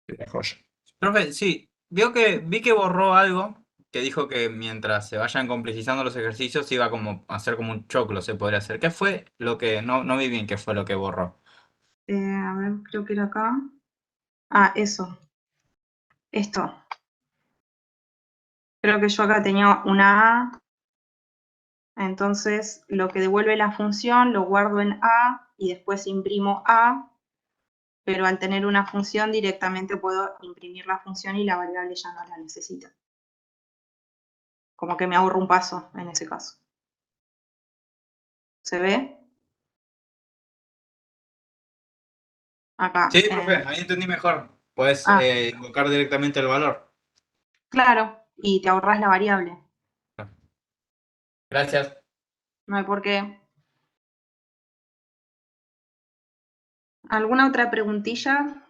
[SPEAKER 4] La joya.
[SPEAKER 5] Profe, sí, vi que borró algo que dijo que mientras se vayan complejizando los ejercicios iba como a hacer como un choclo, se podría hacer. ¿Qué fue lo que, no vi bien qué fue lo que borró?
[SPEAKER 1] A ver, creo que era acá. Ah, eso. Esto. Creo que yo acá tenía una A, entonces lo que devuelve la función lo guardo en A y después imprimo A, pero al tener una función directamente puedo imprimir la función y la variable ya no la necesito. Como que me ahorro un paso en ese caso. ¿Se ve? Acá.
[SPEAKER 5] Sí, profe, ahí entendí mejor. Puedes
[SPEAKER 1] Ah,
[SPEAKER 5] invocar directamente el valor.
[SPEAKER 1] claro, y te ahorras la variable.
[SPEAKER 5] Gracias.
[SPEAKER 1] No hay por qué. ¿Alguna otra preguntilla?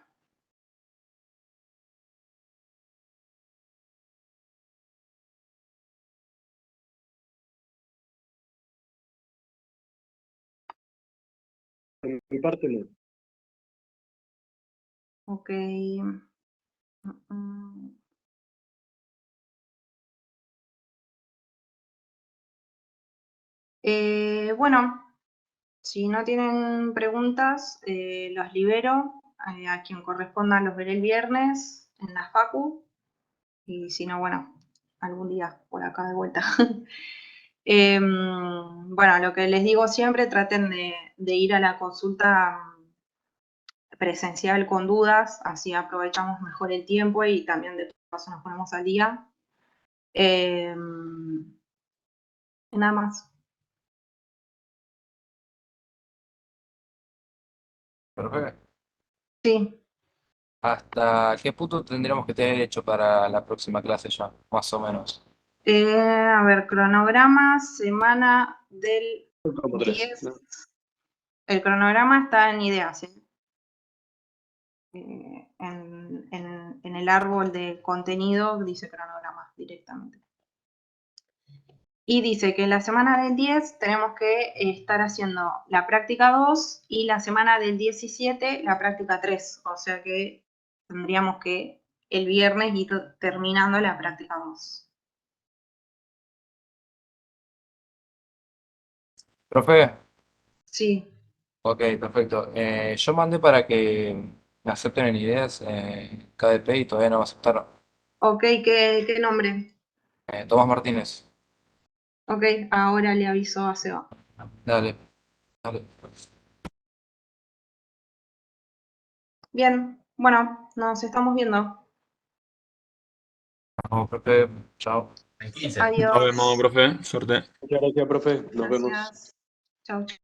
[SPEAKER 3] En mi parte no.
[SPEAKER 1] Ok. Mm. Bueno, Si no tienen preguntas, los libero. A quien corresponda los veré el viernes en la facu. Y si no, bueno, algún día por acá de vuelta. Bueno, lo que les digo siempre, traten de ir a la consulta presencial con dudas, así aprovechamos mejor el tiempo y también de paso nos ponemos al día. Nada más.
[SPEAKER 7] Profe,
[SPEAKER 1] Sí.
[SPEAKER 7] ¿hasta qué punto tendríamos que tener hecho para la próxima clase ya? Más o menos.
[SPEAKER 1] A ver, cronograma, semana del
[SPEAKER 3] Como 3,
[SPEAKER 1] 10.
[SPEAKER 3] ¿no?
[SPEAKER 1] El cronograma está en ideas, ¿eh? En el árbol de contenido dice cronograma directamente. Y dice que en la semana del 10 tenemos que estar haciendo la práctica 2 y la semana del 17 la práctica 3. O sea que tendríamos que el viernes ir terminando la práctica 2.
[SPEAKER 7] Profe,
[SPEAKER 1] Sí.
[SPEAKER 7] ok, perfecto. Yo mandé para que me acepten en ideas KDP y todavía no me aceptaron.
[SPEAKER 1] Ok, ¿qué nombre?
[SPEAKER 7] Tomás Martínez.
[SPEAKER 1] Ok, ahora le aviso a Seba.
[SPEAKER 7] Dale, dale.
[SPEAKER 1] Bien, bueno, nos estamos viendo.
[SPEAKER 7] Vamos, profe. Chao.
[SPEAKER 5] En 15.
[SPEAKER 4] Nos vemos,
[SPEAKER 1] Adiós.
[SPEAKER 4] profe. Suerte.
[SPEAKER 3] Muchas gracias, profe. Nos vemos.
[SPEAKER 1] Gracias. Chau, chau.